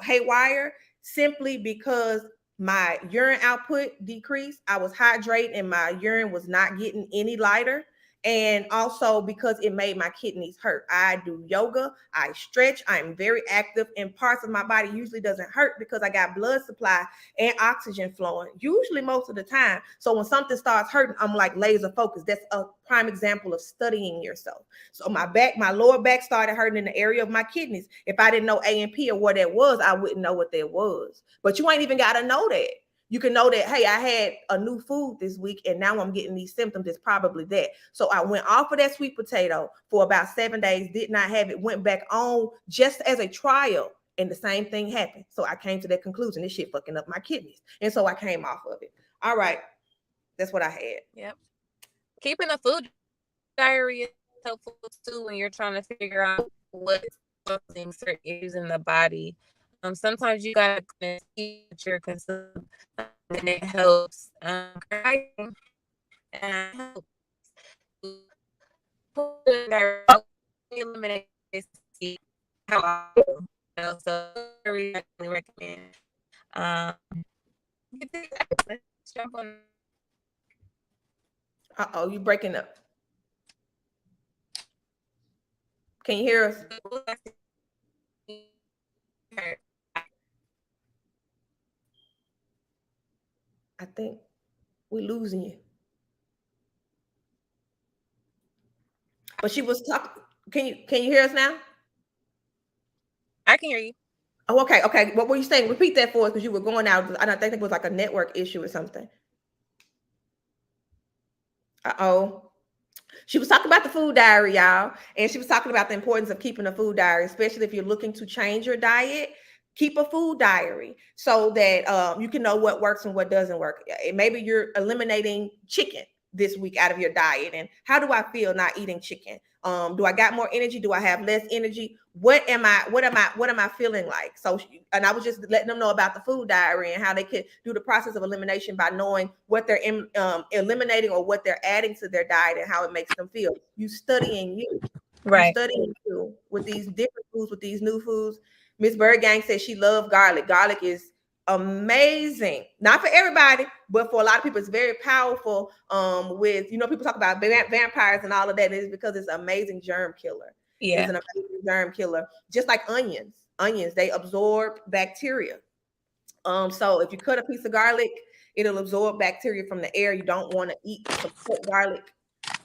haywire? Simply because my urine output decreased. I was hydrating and my urine was not getting any lighter. And also because it made my kidneys hurt. I do yoga, I stretch, I'm very active, and parts of my body usually doesn't hurt because I got blood supply and oxygen flowing, usually most of the time. So when something starts hurting, I'm like laser focused. That's a prime example of studying yourself. So my lower back started hurting in the area of my kidneys. If I didn't know A&P or what that was, I wouldn't know what that was. But you ain't even got to know that. You can know that, hey, I had a new food this week and now I'm getting these symptoms. It's probably that. So I went off of that sweet potato for about 7 days, did not have it, went back on just as a trial, and the same thing happened. So I came to that conclusion. This shit fucking up my kidneys. And so I came off of it. All right. That's what I had. Yep. Keeping a food diary is helpful too when you're trying to figure out what's causing certain issues in the body. Sometimes you gotta see what you're consuming, and it helps. Creating and helps eliminate how I feel. So I really recommend. Let's jump on. Uh-oh, you breaking up. Can you hear us? I think we're losing you. But she was talking. Can you hear us now? I can hear you. Oh, okay, okay. What were you saying? Repeat that for us because you were going out. I don't think it was like a network issue or something. Uh-oh. She was talking about the food diary, y'all, and she was talking about the importance of keeping a food diary, especially if you're looking to change your diet. Keep a food diary so that you can know what works and what doesn't work. Maybe you're eliminating chicken this week out of your diet, and how do I feel not eating chicken? Do I got more energy? Do I have less energy? What am I feeling like? So, and I was just letting them know about the food diary and how they could do the process of elimination by knowing what they're eliminating or what they're adding to their diet and how it makes them feel. You Right. studying you with these different foods, with these new foods. Miss Bird Gang says she loves garlic. Garlic is amazing, not for everybody, but for a lot of people it's very powerful. With people talk about vampires and all of that, is because it's an amazing germ killer. It is Yeah. an amazing germ killer, just like onions, they absorb bacteria. So if you cut a piece of garlic, it'll absorb bacteria from the air. You don't want to eat some cut garlic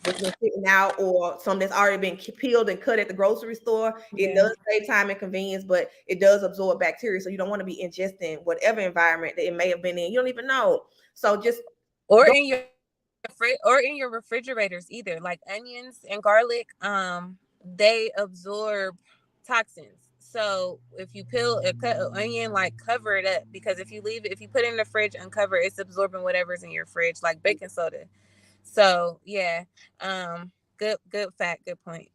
that's been sitting out, or some that's already been peeled and cut at the grocery store. It Yeah. does save time and convenience, but it does absorb bacteria. So you don't want to be ingesting whatever environment that it may have been in. You don't even know. So just Or go. in your or in your refrigerators either. Like onions and garlic, they absorb toxins. So if you peel a cut an onion, like cover it up, because if you put it in the fridge uncover, it's absorbing whatever's in your fridge, like baking soda. So yeah, good fact, good point.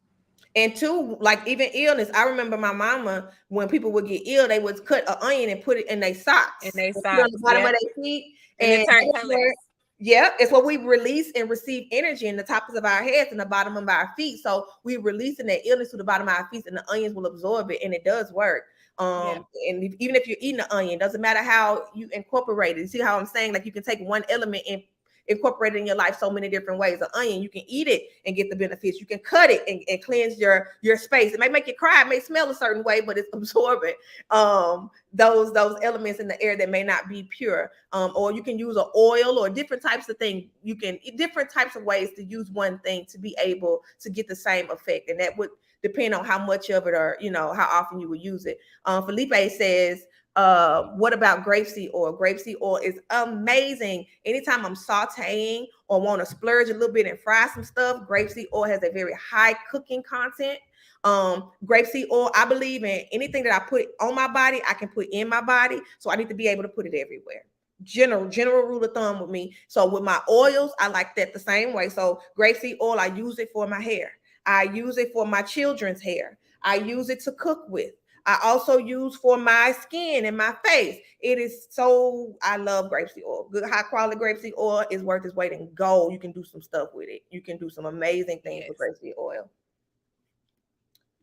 And two, like even illness. I remember my mama, when people would get ill, they would cut an onion and put it in their And socks they and put it on the socks, bottom of yep. their feet. And it And turned that's where, colors. yeah, it's what we release and receive energy in the tops of our heads and the bottom of our feet. So we're releasing that illness to the bottom of our feet, and the onions will absorb it, and it does work. Yep. And even if you're eating an onion, doesn't matter how you incorporate it. You see how I'm saying? Like you can take one element and incorporate it in your life so many different ways. An onion, you can eat it and get the benefits. You can cut it and cleanse your space. It may make you cry, it may smell a certain way, but it's absorbent. Those elements in the air that may not be pure. Or you can use an oil or different types of things. You can different types of ways to use one thing to be able to get the same effect, and that would depend on how much of it, or how often you would use it. Felipe says, what about grapeseed oil? Grapeseed oil is amazing. Anytime I'm sauteing or want to splurge a little bit and fry some stuff, grapeseed oil has a very high cooking content. Grapeseed oil, I believe in anything that I put on my body, I can put in my body. So I need to be able to put it everywhere. General rule of thumb with me. So with my oils, I like that the same way. So grapeseed oil, I use it for my hair. I use it for my children's hair. I use it to cook with. I also use for my skin and my face. It is so, I love grapeseed oil. Good high quality grapeseed oil is worth its weight in gold. You can do some stuff with it. You can do some amazing things with Yes. grapeseed oil.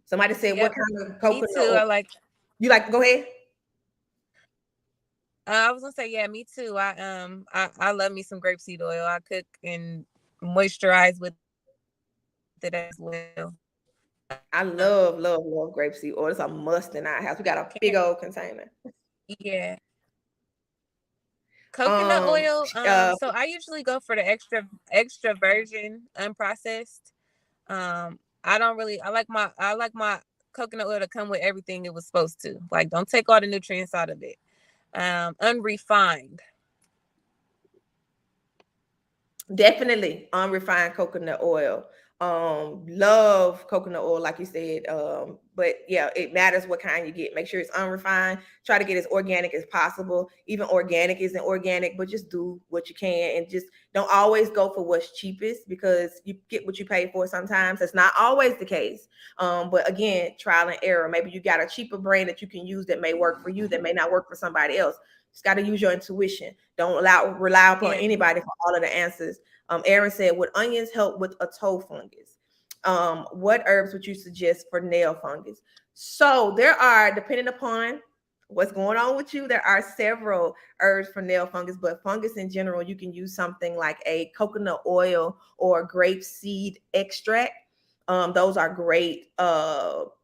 Somebody said, what Yep. kind of Me coconut too. oil? I like. You like, go ahead. I was gonna say, yeah, me too. I love me some grapeseed oil. I cook and moisturize with it as well. I love grapeseed oil. It's a must in our house. We got a big old container. Yeah. Coconut Um, oil. uh, So I usually go for the extra virgin unprocessed. I like my coconut oil to come with everything it was supposed to. Like, don't take all the nutrients out of it. Unrefined. Definitely unrefined coconut oil. Love coconut oil, like you said. But yeah, it matters what kind you get. Make sure it's unrefined. Try to get as organic as possible. Even organic isn't organic, but just do what you can, and just don't always go for what's cheapest, because you get what you pay for sometimes. That's not always the case. But again, trial and error. Maybe you got a cheaper brand that you can use that may work for you, that may not work for somebody else. Just got to use your intuition. Don't rely upon Yeah. anybody for all of the answers. Aaron said, would onions help with a toe fungus? What herbs would you suggest for nail fungus? So there are, depending upon what's going on with you. There are several herbs for nail fungus, but fungus in general, you can use something like a coconut oil or grape seed extract. Those are great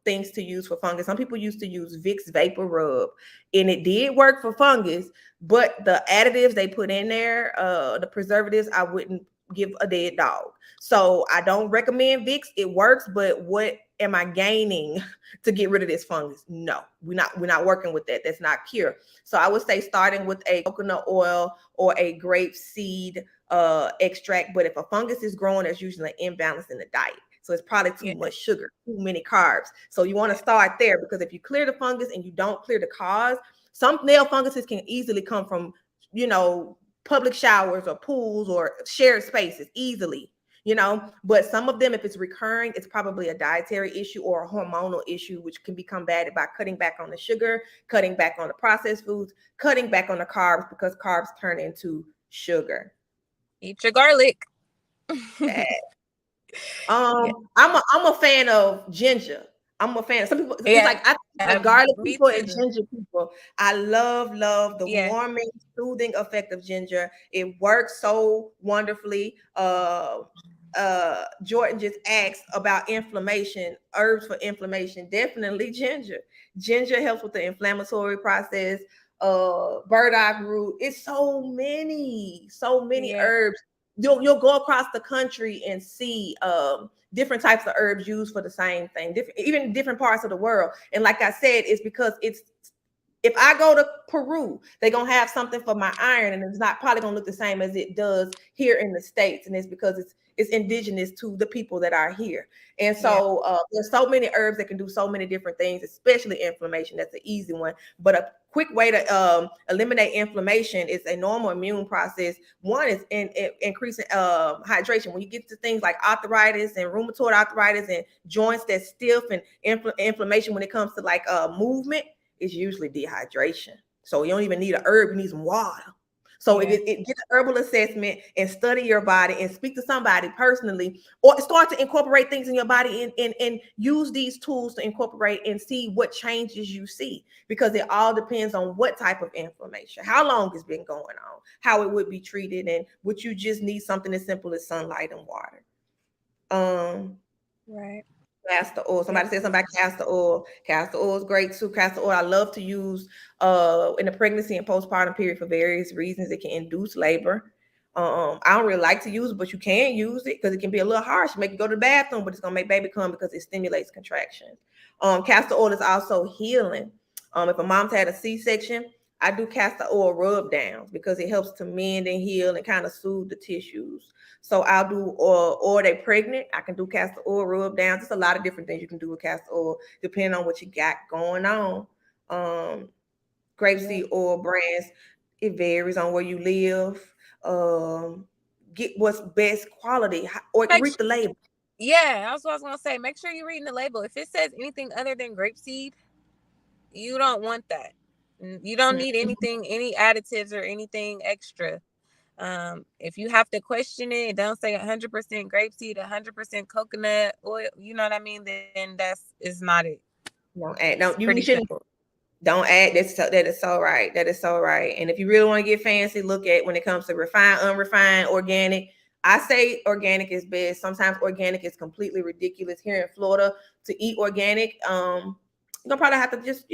things to use for fungus. Some people used to use Vicks Vapor Rub, and it did work for fungus, but the additives they put in there, the preservatives, I wouldn't give a dead dog. So I don't recommend Vicks. It works, but what am I gaining to get rid of this fungus? No, we're not working with that. That's not cure. So I would say starting with a coconut oil or a grape seed extract. But if a fungus is growing, there's usually an imbalance in the diet. So it's probably too Yeah. much sugar, too many carbs. So you want to start there, because if you clear the fungus and you don't clear the cause, some nail funguses can easily come from, you know, public showers or pools or shared spaces easily, you know. But some of them, if it's recurring, it's probably a dietary issue or a hormonal issue, which can be combated by cutting back on the sugar, cutting back on the processed foods, cutting back on the carbs, because carbs turn into sugar. Eat your garlic. That Yeah. I'm a fan of ginger. I'm a fan. Some people, it's Yeah. like I Me like garlic too. people and ginger people. I love the Yeah. warming, soothing effect of ginger. It works so wonderfully. Jordan just asked about inflammation, herbs for inflammation. Definitely ginger. Ginger helps with the inflammatory process. Burdock root. It's so many Yeah. herbs. You'll go across the country and see different types of herbs used for the same thing, different, even different parts of the world. And like I said, it's because it's, if I go to Peru, they're gonna have something for my iron, and it's not probably gonna look the same as it does here in the States. And it's because it's indigenous to the people that are here. And Yeah. so there's so many herbs that can do so many different things, especially inflammation. That's an easy one. But a quick way to eliminate inflammation is a normal immune process. One is in increasing hydration. When you get to things like arthritis and rheumatoid arthritis and joints that stiff and inflammation when it comes to like movement, it's usually dehydration. So you don't even need a herb, you need some water. So Yeah. get an herbal assessment and study your body and speak to somebody personally, or start to incorporate things in your body and use these tools to incorporate and see what changes you see, because it all depends on what type of inflammation, how long it's been going on, how it would be treated, and would you just need something as simple as sunlight and water. Um, Right. Castor oil. Yeah. Somebody said something about castor oil. Castor oil is great too. Castor oil I love to use in the pregnancy and postpartum period for various reasons. It can induce labor. I don't really like to use it, but you can use it because it can be a little harsh, make you go to the bathroom, but it's gonna make baby come because it stimulates contractions. Castor oil is also healing. If a mom's had a C-section, I do castor oil rub downs because it helps to mend and heal and kind of soothe the tissues. So I'll do, or they pregnant, I can do castor oil rub down. Just a lot of different things you can do with castor oil, depending on what you got going on. Um, Yeah. Grapeseed oil brands, it varies on where you live. Um, get what's best quality, or Make read the label. Yeah, that's what I was gonna say. Make sure you're reading the label. If it says anything other than grapeseed, you don't want that. You don't need Mhm. anything, any additives or anything extra. If you have to question it, it don't say 100% grapeseed, 100% coconut oil. You know what I mean? Then that's is not it. Don't add, It's don't pretty you shouldn't. simple. Don't add this. That is so right. That is so right. And if you really want to get fancy, look at when it comes to refined, unrefined, organic. I say organic is best. Sometimes organic is completely ridiculous here in Florida to eat organic. You're gonna probably have to just,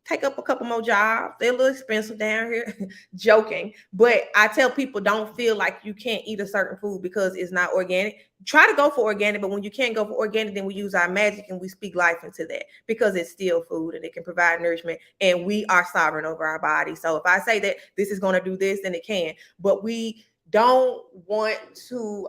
take up a couple more jobs. They're a little expensive down here. Joking. But I tell people, don't feel like you can't eat a certain food because it's not organic. Try to go for organic, but when you can't go for organic, then we use our magic and we speak life into that, because it's still food and it can provide nourishment, and we are sovereign over our body. So if I say that this is going to do this, then it can. But we don't want to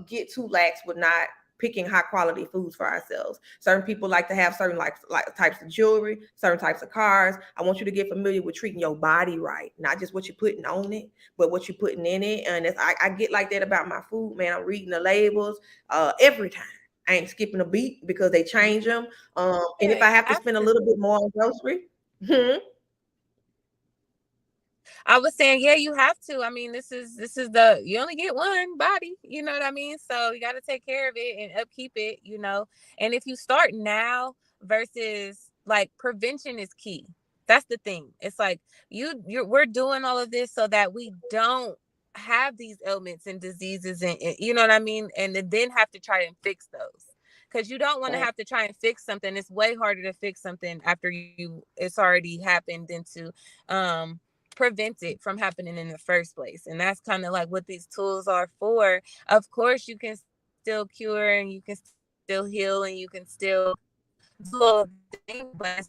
get too lax with not picking high quality foods for ourselves. Certain people like to have certain like types of jewelry, certain types of cars. I want you to get familiar with treating your body right, not just what you're putting on it, but what you're putting in it. And I get like that about my food, man. I'm reading the labels every time. I ain't skipping a beat because they change them. And if Yeah, I you have to have spend a to. little bit more on grocery, I was saying, yeah, you have to. I mean, this is the you only get one body, you know what I mean? So you got to take care of it and upkeep it. And if you start now versus like prevention is key. that's the thing. It's like we're doing all of this so that we don't have these ailments and diseases, and you know what I mean, and then have to try and fix those, because you don't want to Right. have to try and fix something. It's way harder to fix something after it's already happened than to prevent it from happening in the first place. And that's kind of like what these tools are for. Of course you can still cure, and you can still heal, and you can still do all of these things, but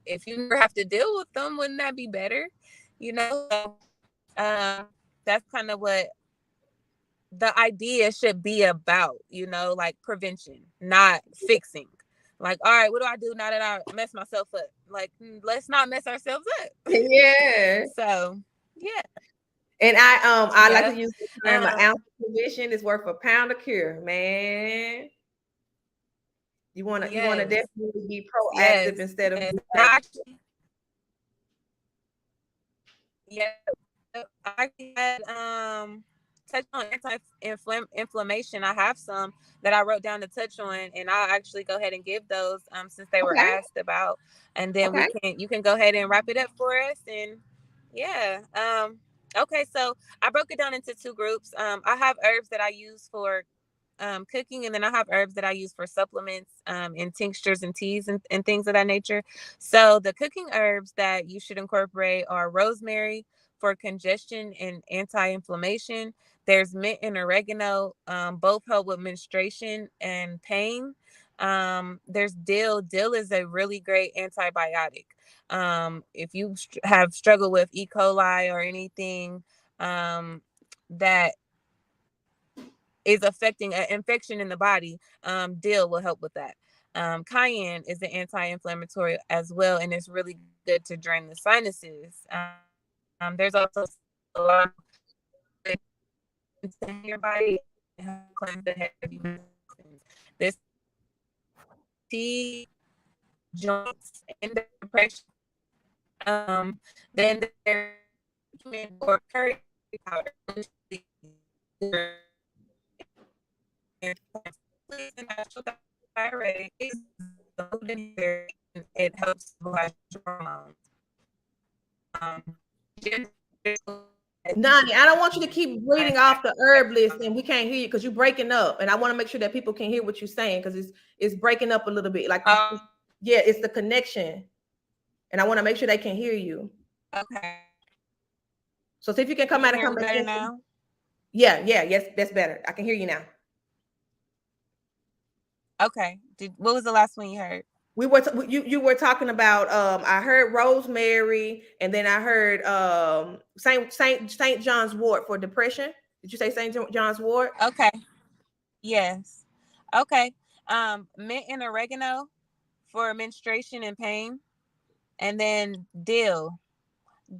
if you never have to deal with them, wouldn't that be better? So that's kind of what the idea should be about, like prevention, not fixing. Like, all right, what do I do now that I mess myself up? Like, let's not mess ourselves up. Yeah. So, yeah, And I like to yep. use the term an Um, ounce of prevention is worth a pound of cure, man. You wanna yes, definitely be proactive yes, instead of yes. reactive. Yeah, I actually had touch on anti-inflammation. I have some that I wrote down to touch on, and I'll actually go ahead and give those since they were Okay. asked about, and then Okay. you can go ahead and wrap it up for us. And yeah, okay, so I broke it down into two groups. I have herbs that I use for cooking, and then I have herbs that I use for supplements, and tinctures and teas, and things of that nature. So the cooking herbs that you should incorporate are rosemary for congestion and anti-inflammation. There's mint and oregano, both help with menstruation and pain. There's dill. Dill is a really great antibiotic. If you have struggled with E. coli or anything that is affecting an infection in the body, dill will help with that. Cayenne is an anti-inflammatory as well, and it's really good to drain the sinuses. There's also cilantro, good into your body and help cleanse the heavy metals. This tea, joints, and depression. Then there's cumin or curry powder, which is and natural diuretic. It helps stabilize your hormones. Ginger Nani, I don't want you to keep reading off the herb list and we can't hear you because you're breaking up. And I want to make sure that people can hear what you're saying because it's breaking up a little bit. Like yeah, it's the connection. And I want to make sure they can hear you. okay. So see if you can Can come you out and hear come me back better in. now? Yeah, yes, that's better. I can hear you now. Okay. What was the last one you heard? You were talking about I heard rosemary and then I heard Saint John's wort for depression. Did you say Saint John's wort? Okay. Yes. Okay. Mint and oregano for menstruation and pain, and then dill.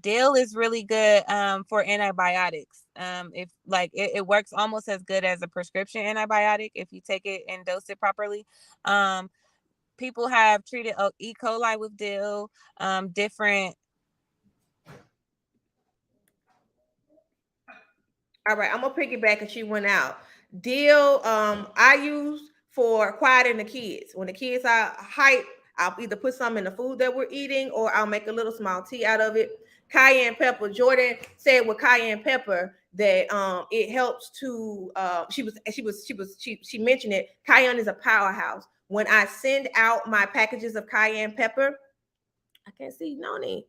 Dill is really good for antibiotics. If like it works almost as good as a prescription antibiotic if you take it and dose it properly. Um, People have treated E. coli with dill. Different. All right, I'm gonna piggyback and she went out. Deal I use for quieting the kids. When the kids are hype, I'll either put some in the food that we're eating or I'll make a little small tea out of it. Cayenne pepper. Jordan said with cayenne pepper that it helps to she mentioned it. Cayenne is a powerhouse. When I send out my packages of cayenne pepper, I can't see Noni.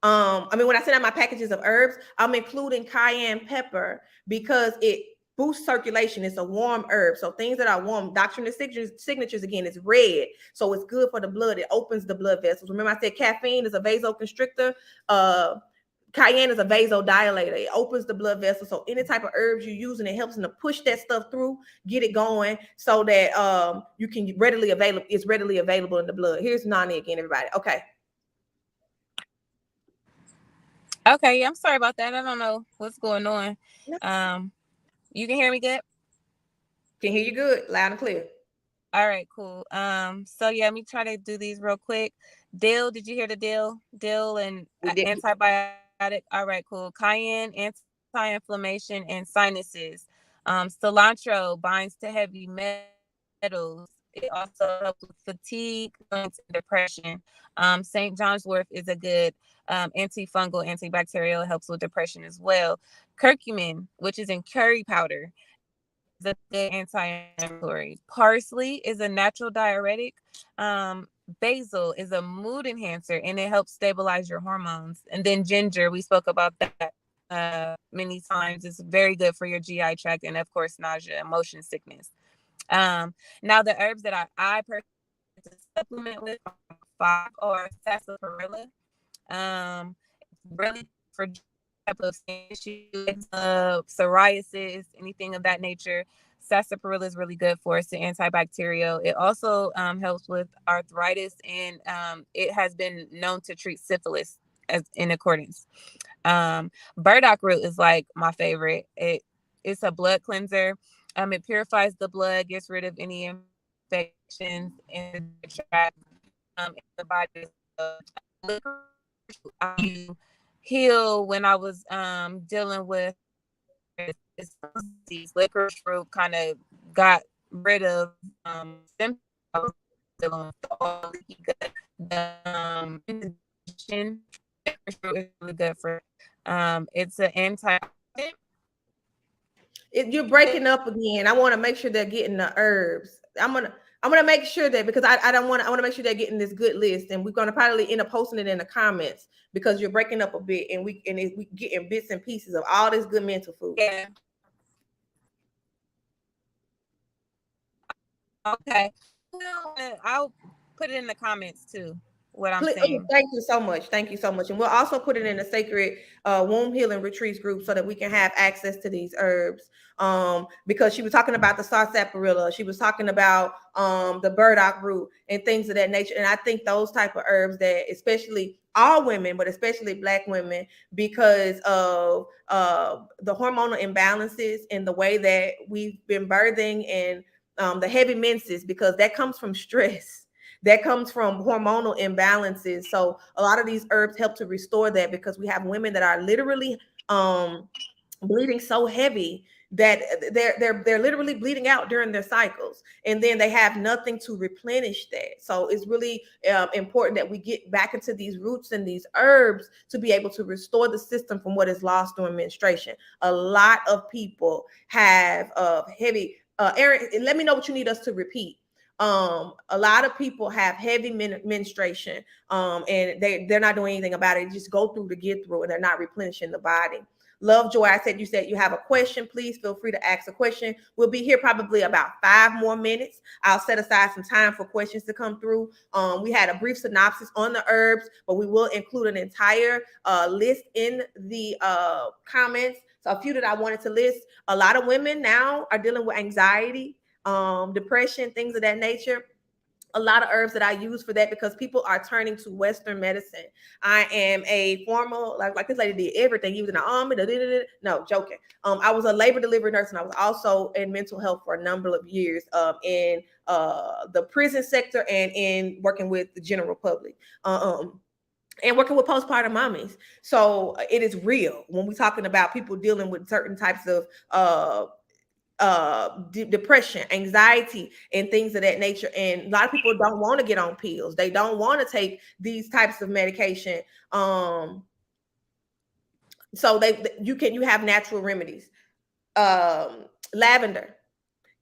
I mean, when I send out my packages of herbs, I'm including cayenne pepper because it boosts circulation. It's a warm herb. So things that are warm, doctrine signatures again, is red. So it's good for the blood. It opens the blood vessels. Remember, I said caffeine is a vasoconstrictor. Cayenne is a vasodilator. It opens the blood vessels. So any type of herbs you use, and it helps them to push that stuff through, get it going, so that you can readily available. It's readily available in the blood. Here's Nani again, everybody. Okay. Okay, yeah, I'm sorry about that. I don't know what's going on. You can hear me good? Can hear you good, loud and clear. All right, cool. So yeah, let me try to do these real quick. Dill, did you hear the dill? Dill and We did. antibiotic. All right, cool. Cayenne, anti-inflammation and sinuses. Cilantro binds to heavy metals. It also helps with fatigue, joints, and depression. St. John's wort is a good antifungal, antibacterial. It helps with depression as well. Curcumin, which is in curry powder, is a good anti-inflammatory. Parsley is a natural diuretic. Basil is a mood enhancer, and it helps stabilize your hormones. And then ginger, we spoke about that many times. It's very good for your GI tract, and of course, nausea and motion sickness. Now the herbs that I personally like to supplement with are 5 or sarsaparilla. It's really good for type of skin issues, psoriasis, anything of that nature. Sarsaparilla is really good for us, it's antibacterial. It also helps with arthritis, and it has been known to treat syphilis as in accordance. Burdock root is like my favorite. It's a blood cleanser. It purifies the blood, gets rid of any infections in the tract, in the body. I heal when I was dealing with disease. Licorice root kind of got rid of symptoms I was dealing with, the oil, leaky gut, the indigestion. Licorice root is really good for. It's an antioxidant. You're breaking up again. I want to make sure they're getting the herbs. I'm gonna make sure that, because I don't want, I want to make sure they're getting this good list, and we're gonna probably end up posting it in the comments because you're breaking up a bit, and we getting bits and pieces of all this good mental food. Yeah. Okay. Well, I'll put it in the comments too. What I'm Please, oh, saying. thank you so much. Thank you so much. And we'll also put it in the sacred womb healing retreats group so that we can have access to these herbs. Because she was talking about the sarsaparilla, she was talking about the burdock root and things of that nature. And I think those type of herbs that especially all women, but especially Black women, because of the hormonal imbalances and the way that we've been birthing, and the heavy menses, because that comes from stress, that comes from hormonal imbalances. So a lot of these herbs help to restore that, because we have women that are literally bleeding so heavy that they're literally bleeding out during their cycles, and then they have nothing to replenish that. So it's really important that we get back into these roots and these herbs to be able to restore the system from what is lost during menstruation. A lot of people have heavy Erin, let me know what you need us to repeat. A lot of people have heavy menstruation, and they're not doing anything about it. They just go through to get through, and they're not replenishing the body. Love Joy, I said, you said you have a question. Please feel free to ask a question. We'll be here probably about 5 more minutes. I'll set aside some time for questions to come through. We had a brief synopsis on the herbs, but we will include an entire list in the comments. So a few that I wanted to list. A lot of women now are dealing with anxiety, depression, things of that nature. A lot of herbs that I use for that, because people are turning to Western medicine. I am a formal, like this lady did everything. He was in the army. No, joking. I was a labor delivery nurse, and I was also in mental health for a number of years, in the prison sector and in working with the general public. And working with postpartum mommies. So it is real when we're talking about people dealing with certain types of depression, anxiety, and things of that nature. And a lot of people don't want to get on pills. They don't want to take these types of medication. So you have natural remedies. Lavender,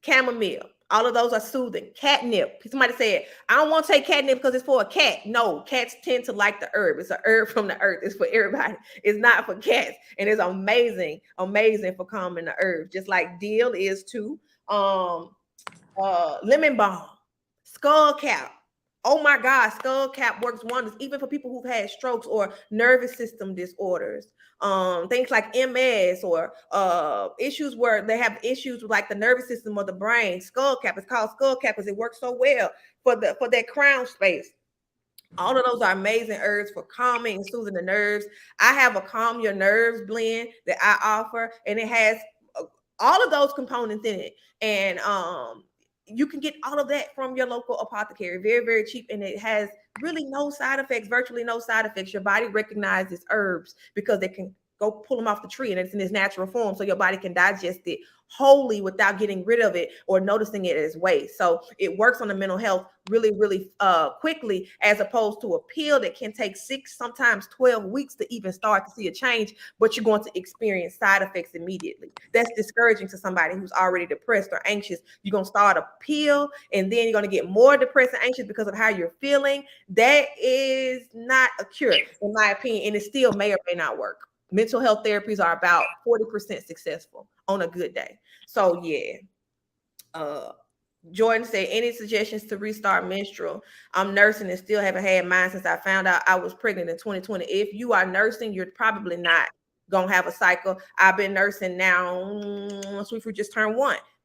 chamomile, all of those are soothing. Catnip. Somebody said, I don't want to take catnip because it's for a cat. No, cats tend to like the herb. It's an herb from the earth. It's for everybody. It's not for cats. And it's amazing, amazing for calming the herbs, just like dill is too. Lemon balm, skull cap. Oh my God, skull cap works wonders, even for people who've had strokes or nervous system disorders. Things like MS, or issues where they have issues with like the nervous system or the brain. Skull cap is called skull cap because it works so well for that crown space. All of those are amazing herbs for calming and soothing the nerves. I have a calm your nerves blend that I offer, and it has all of those components in it. And you can get all of that from your local apothecary, very, very cheap, and it has really no side effects, virtually no side effects. Your body recognizes herbs because they can go pull them off the tree, and it's in its natural form, so your body can digest it wholly without getting rid of it or noticing it as waste. So it works on the mental health really, really quickly, as opposed to a pill that can take 6, sometimes 12 weeks to even start to see a change, but you're going to experience side effects immediately. That's discouraging to somebody who's already depressed or anxious. You're going to start a pill, and then you're going to get more depressed and anxious because of how you're feeling. That is not a cure, in my opinion, and it still may or may not work. Mental health therapies are about 40% successful on a good day. So yeah. Jordan said, any suggestions to restart menstrual? I'm nursing and still haven't had mine since I found out I was pregnant in 2020. If you are nursing, you're probably not gonna have a cycle. I've been nursing now, Sweet Fruit just turned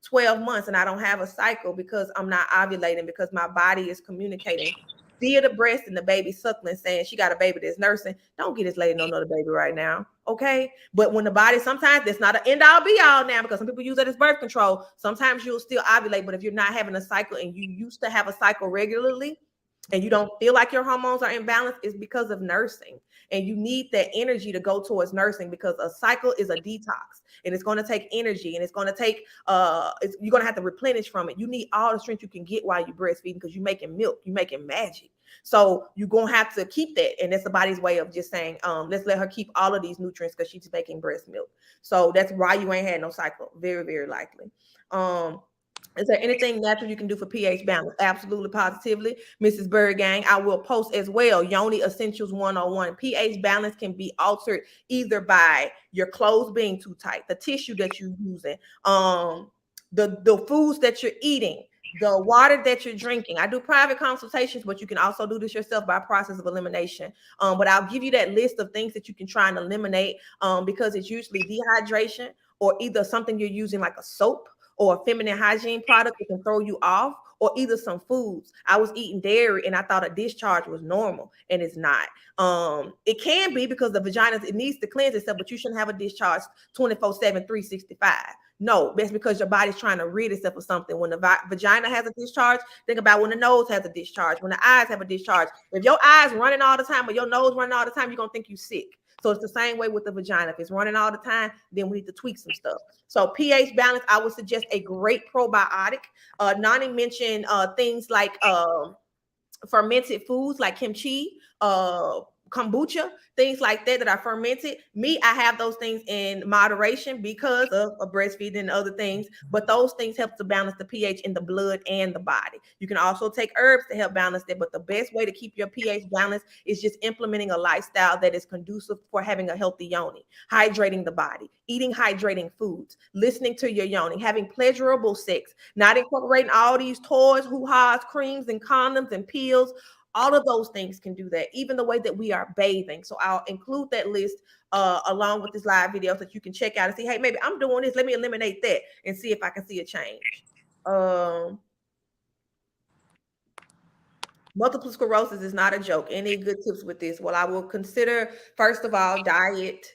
12 months, and I don't have a cycle because I'm not ovulating, because my body is communicating via the breast and the baby suckling, saying she got a baby that's nursing. Don't get this lady no another baby right now, okay? But when the body, sometimes that's not an end all be all now, because some people use that as birth control. Sometimes you'll still ovulate, but if you're not having a cycle and you used to have a cycle regularly, and you don't feel like your hormones are imbalanced, is because of nursing. And you need that energy to go towards nursing, because a cycle is a detox, and it's going to take energy, and it's going to take you're going to have to replenish from it. You need all the strength you can get while you're breastfeeding, because you're making milk, you're making magic. So you're going to have to keep that, and that's the body's way of just saying, let's let her keep all of these nutrients because she's making breast milk. So that's why you ain't had no cycle, very, very likely. Is there anything natural you can do for pH balance? Absolutely, positively. Mrs. Bird Gang, I will post as well. Yoni Essentials 101. pH balance can be altered either by your clothes being too tight, the tissue that you're using, the foods that you're eating, the water that you're drinking. I do private consultations, but you can also do this yourself by process of elimination. But I'll give you that list of things that you can try and eliminate, because it's usually dehydration, or either something you're using like a soap or a feminine hygiene product that can throw you off, or either some foods. I was eating dairy and I thought a discharge was normal, and it's not. It can be because the vagina, it needs to cleanse itself, but you shouldn't have a discharge 24/7, 365. No, that's because your body's trying to rid itself of something. When the vagina has a discharge, think about when the nose has a discharge, when the eyes have a discharge. If your eyes running all the time or your nose running all the time, you're going to think you're sick. So it's the same way with the vagina. If it's running all the time, then we need to tweak some stuff. So pH balance, I would suggest a great probiotic. Nani mentioned things like fermented foods like kimchi, kombucha, things like that are fermented. Me, I have those things in moderation because of breastfeeding and other things, but those things help to balance the pH in the blood and the body. You can also take herbs to help balance that, but the best way to keep your pH balanced is just implementing a lifestyle that is conducive for having a healthy yoni, hydrating the body, eating hydrating foods, listening to your yoni, having pleasurable sex, not incorporating all these toys, hoo-has, creams, and condoms and pills. All of those things can do that, even the way that we are bathing. So I'll include that list along with this live video so that you can check out and see, hey, maybe I'm doing this. Let me eliminate that and see if I can see a change. Multiple sclerosis is not a joke. Any good tips with this? Well, I will consider, first of all, diet,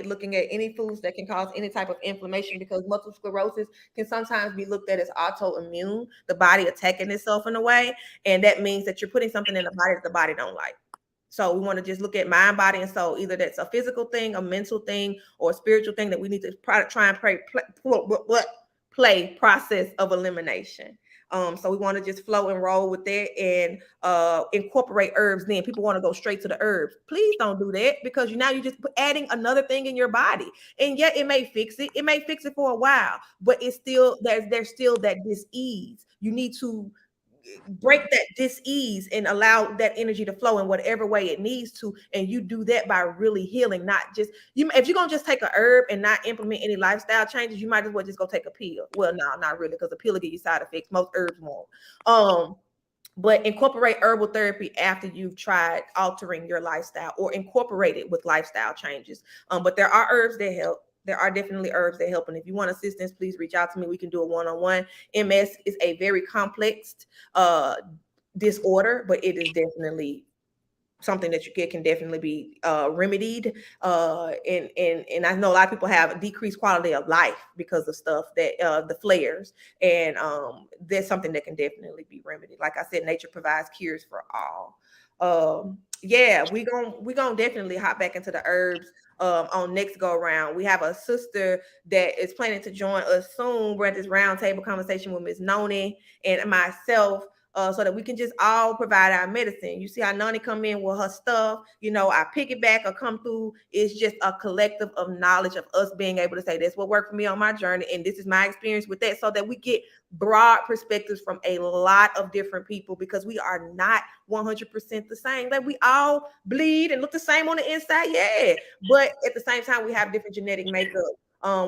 looking at any foods that can cause any type of inflammation, because multiple sclerosis can sometimes be looked at as autoimmune, the body attacking itself in a way. And that means that you're putting something in the body that the body don't like. So we want to just look at mind, body, and soul. Either that's a physical thing, a mental thing, or a spiritual thing that we need to try and play process of elimination. So we want to just flow and roll with that and incorporate herbs. Then people want to go straight to the herbs. Please don't do that, because you're just adding another thing in your body. And yet it may fix it. It may fix it for a while, but it's still there's still that dis-ease. You need to break that dis-ease and allow that energy to flow in whatever way it needs to. And you do that by really healing, not just if you're gonna just take a herb and not implement any lifestyle changes, you might as well just go take a pill. Well, no, not really, because the pill will give you side effects. Most herbs won't. But incorporate herbal therapy after you've tried altering your lifestyle, or incorporate it with lifestyle changes. But there are herbs that help. There are definitely herbs that help. And if you want assistance, please reach out to me. We can do a one-on-one. MS is a very complex disorder, but it is definitely something that you can definitely be remedied. And I know a lot of people have a decreased quality of life because of stuff that the flares. And there's something that can definitely be remedied. Like I said, nature provides cures for all. Yeah, we're gonna definitely hop back into the herbs. on next go around. We have a sister that is planning to join us soon. We're at this roundtable conversation with Miss Noni and myself, so that we can just all provide our medicine. You see how Noni come in with her stuff, I piggyback or come through. It's just a collective of knowledge of us being able to say, that's what worked for me on my journey, and this is my experience with that, so that we get broad perspectives from a lot of different people, because we are not 100% the same. Like, we all bleed and look the same on the inside, yeah, but at the same time we have different genetic makeup.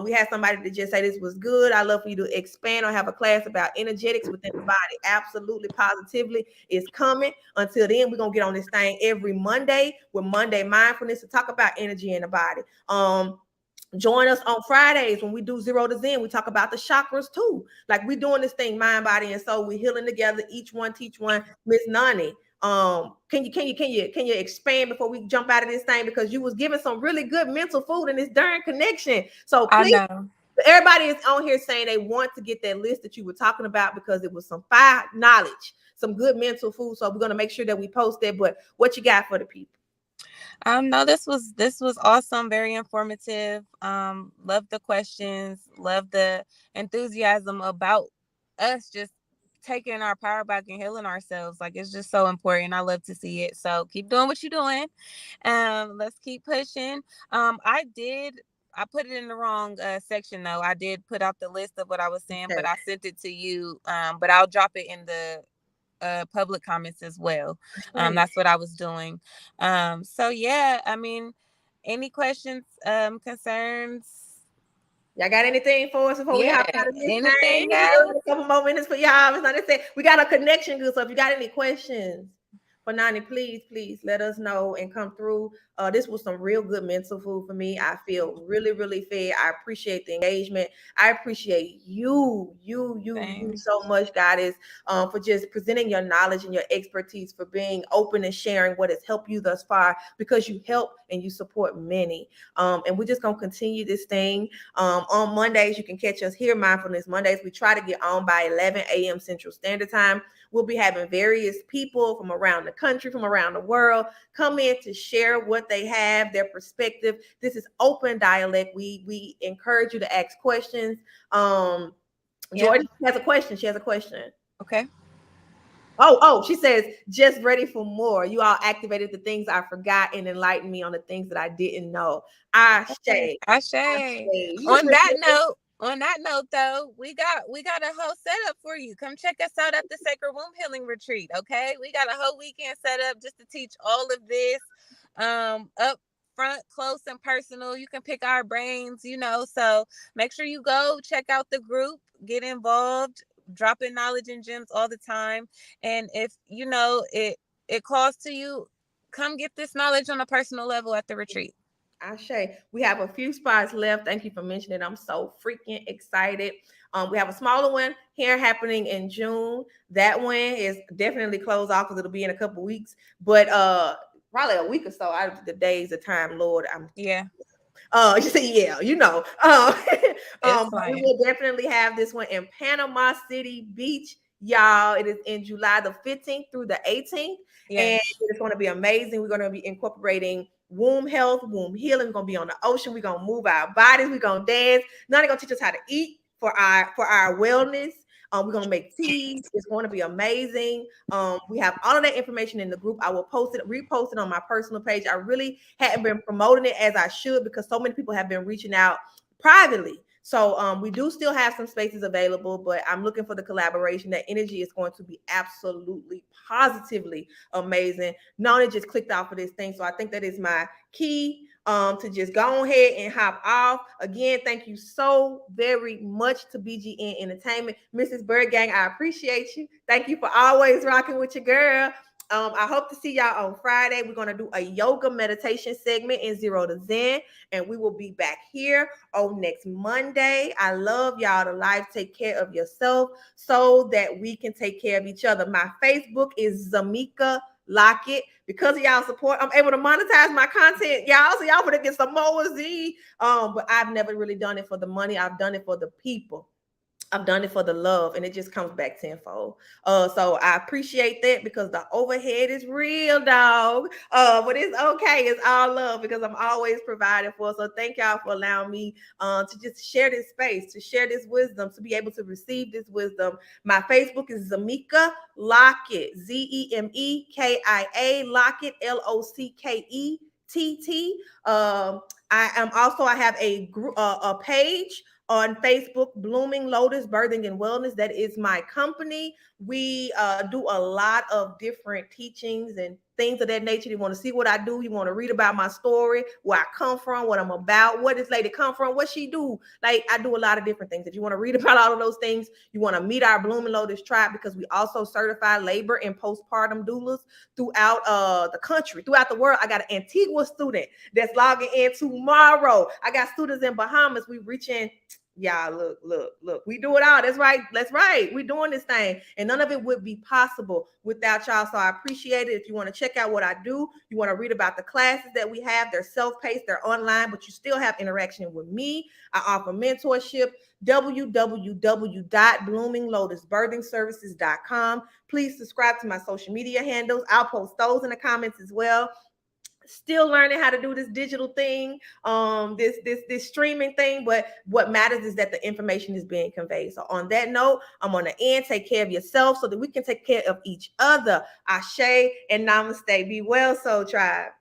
We had somebody to just say this was good. I love for you to expand or have a class about energetics within the body. Absolutely, positively, is coming. Until then, we're gonna get on this thing every Monday with Monday Mindfulness to talk about energy in the body. Join us on Fridays when we do 0 to Zen. We talk about the chakras too. Like, we doing this thing, mind, body, and soul. We're healing together. Each one teach one. Miss Nani, can you expand before we jump out of this thing? Because you was giving some really good mental food in this darn connection. So I please, know. everybody is on here saying they want to get that list that you were talking about, because it was some fire knowledge, some good mental food. So we're gonna make sure that we post that. But what you got for the people? No, this was awesome, very informative. Love the questions, love the enthusiasm about us just taking our power back and healing ourselves. Like, it's just so important. I love to see it. So keep doing what you're doing. Let's keep pushing. I put it in the wrong section though. I did put out the list of what I was saying, Okay. but I sent it to you. But I'll drop it in the public comments as well. That's what I was doing. So yeah, I mean, any questions, concerns? Y'all got anything for us before we Yeah, hop out of this thing? anything We else? got a couple more minutes for y'all. It's not to say we got a connection good. So if you got any questions for Nani, please let us know and come through. This was some real good mental food for me. I feel really, really fed. I appreciate the engagement. I appreciate you Thanks. so much, Goddess, for just presenting your knowledge and your expertise, for being open and sharing what has helped you thus far, because you help and you support many. And we're just gonna continue this thing. On Mondays, you can catch us here, Mindfulness Mondays. We try to get on by 11 a.m. Central Standard Time. We'll be having various people from around the country, from around the world, come in to share what they have, their perspective. This is open dialect. We encourage you to ask questions. Jordan has a question. She has a question. Okay. She says, just ready for more. You all activated the things I forgot and enlightened me on the things that I didn't know. Ashe. Ashe. You just On that note, though, we got a whole setup for you. Come check us out at the Sacred Womb Healing Retreat. Okay, we got a whole weekend set up just to teach all of this, up front, close and personal. You can pick our brains, so make sure you go check out the group, get involved, dropping knowledge and gems all the time. And if it calls to you, come get this knowledge on a personal level at the retreat. Ashe. We have a few spots left. Thank you for mentioning it. I'm so freaking excited. We have a smaller one here happening in June. That one is definitely closed off because it'll be in a couple weeks, but probably a week or so out of the days of time, Lord. Yeah. You say, yeah, but we will definitely have this one in Panama City Beach, y'all. It is in July the 15th through the 18th, and it's going to be amazing. We're going to be incorporating womb health, womb healing. We're going to be on the ocean. We're going to move our bodies. We're going to dance. Now they're going to teach us how to eat for our wellness. We're going to make teas. It's going to be amazing. We have all of that information in the group. I will repost it on my personal page. I really hadn't been promoting it as I should, because so many people have been reaching out privately. So we do still have some spaces available, but I'm looking for the collaboration. That energy is going to be absolutely positively amazing. Nona just clicked off of this thing. So I think that is my key to just go ahead and hop off. Again, thank you so very much to BGN Entertainment. Mrs. Bird Gang, I appreciate you. Thank you for always rocking with your girl. I hope to see y'all on Friday. We're going to do a yoga meditation segment in 0 to Zen, and we will be back here on next Monday. I love y'all to live. Take care of yourself so that we can take care of each other. My Facebook is Zamika Lockett. Because of y'all support, I'm able to monetize my content, y'all. So y'all gonna get some more Z. But I've never really done it for the money. I've done it for the people. I've done it for the love, and it just comes back tenfold. So I appreciate that because the overhead is real, dog. But it's okay. It's all love because I'm always providing for. So thank y'all for allowing me to just share this space, to share this wisdom, to be able to receive this wisdom. My Facebook is Zameka Lockett, Zemekia Lockett, Lockett. I have a group, a page on Facebook, Blooming Lotus Birthing and Wellness. That is my company. We do a lot of different teachings and things of that nature. You want to see what I do? You want to read about my story, where I come from, what I'm about, where this lady come from, what she do. Like, I do a lot of different things. If you want to read about all of those things, you want to meet our Blooming Lotus tribe, because we also certify labor and postpartum doulas throughout the country, throughout the world. I got an Antigua student that's logging in tomorrow. I got students in Bahamas. We reaching. Y'all, look. We do it all. That's right. That's right. We're doing this thing. And none of it would be possible without y'all. So I appreciate it. If you want to check out what I do, you want to read about the classes that we have, they're self-paced, they're online, but you still have interaction with me. I offer mentorship. www.bloominglotusbirthingservices.com. Please subscribe to my social media handles. I'll post those in the comments as well. Still learning how to do this digital thing, this streaming thing, but what matters is that the information is being conveyed. So on that note, I'm going to end. Take care of yourself so that we can take care of each other. Ashe and namaste. Be well, soul tribe.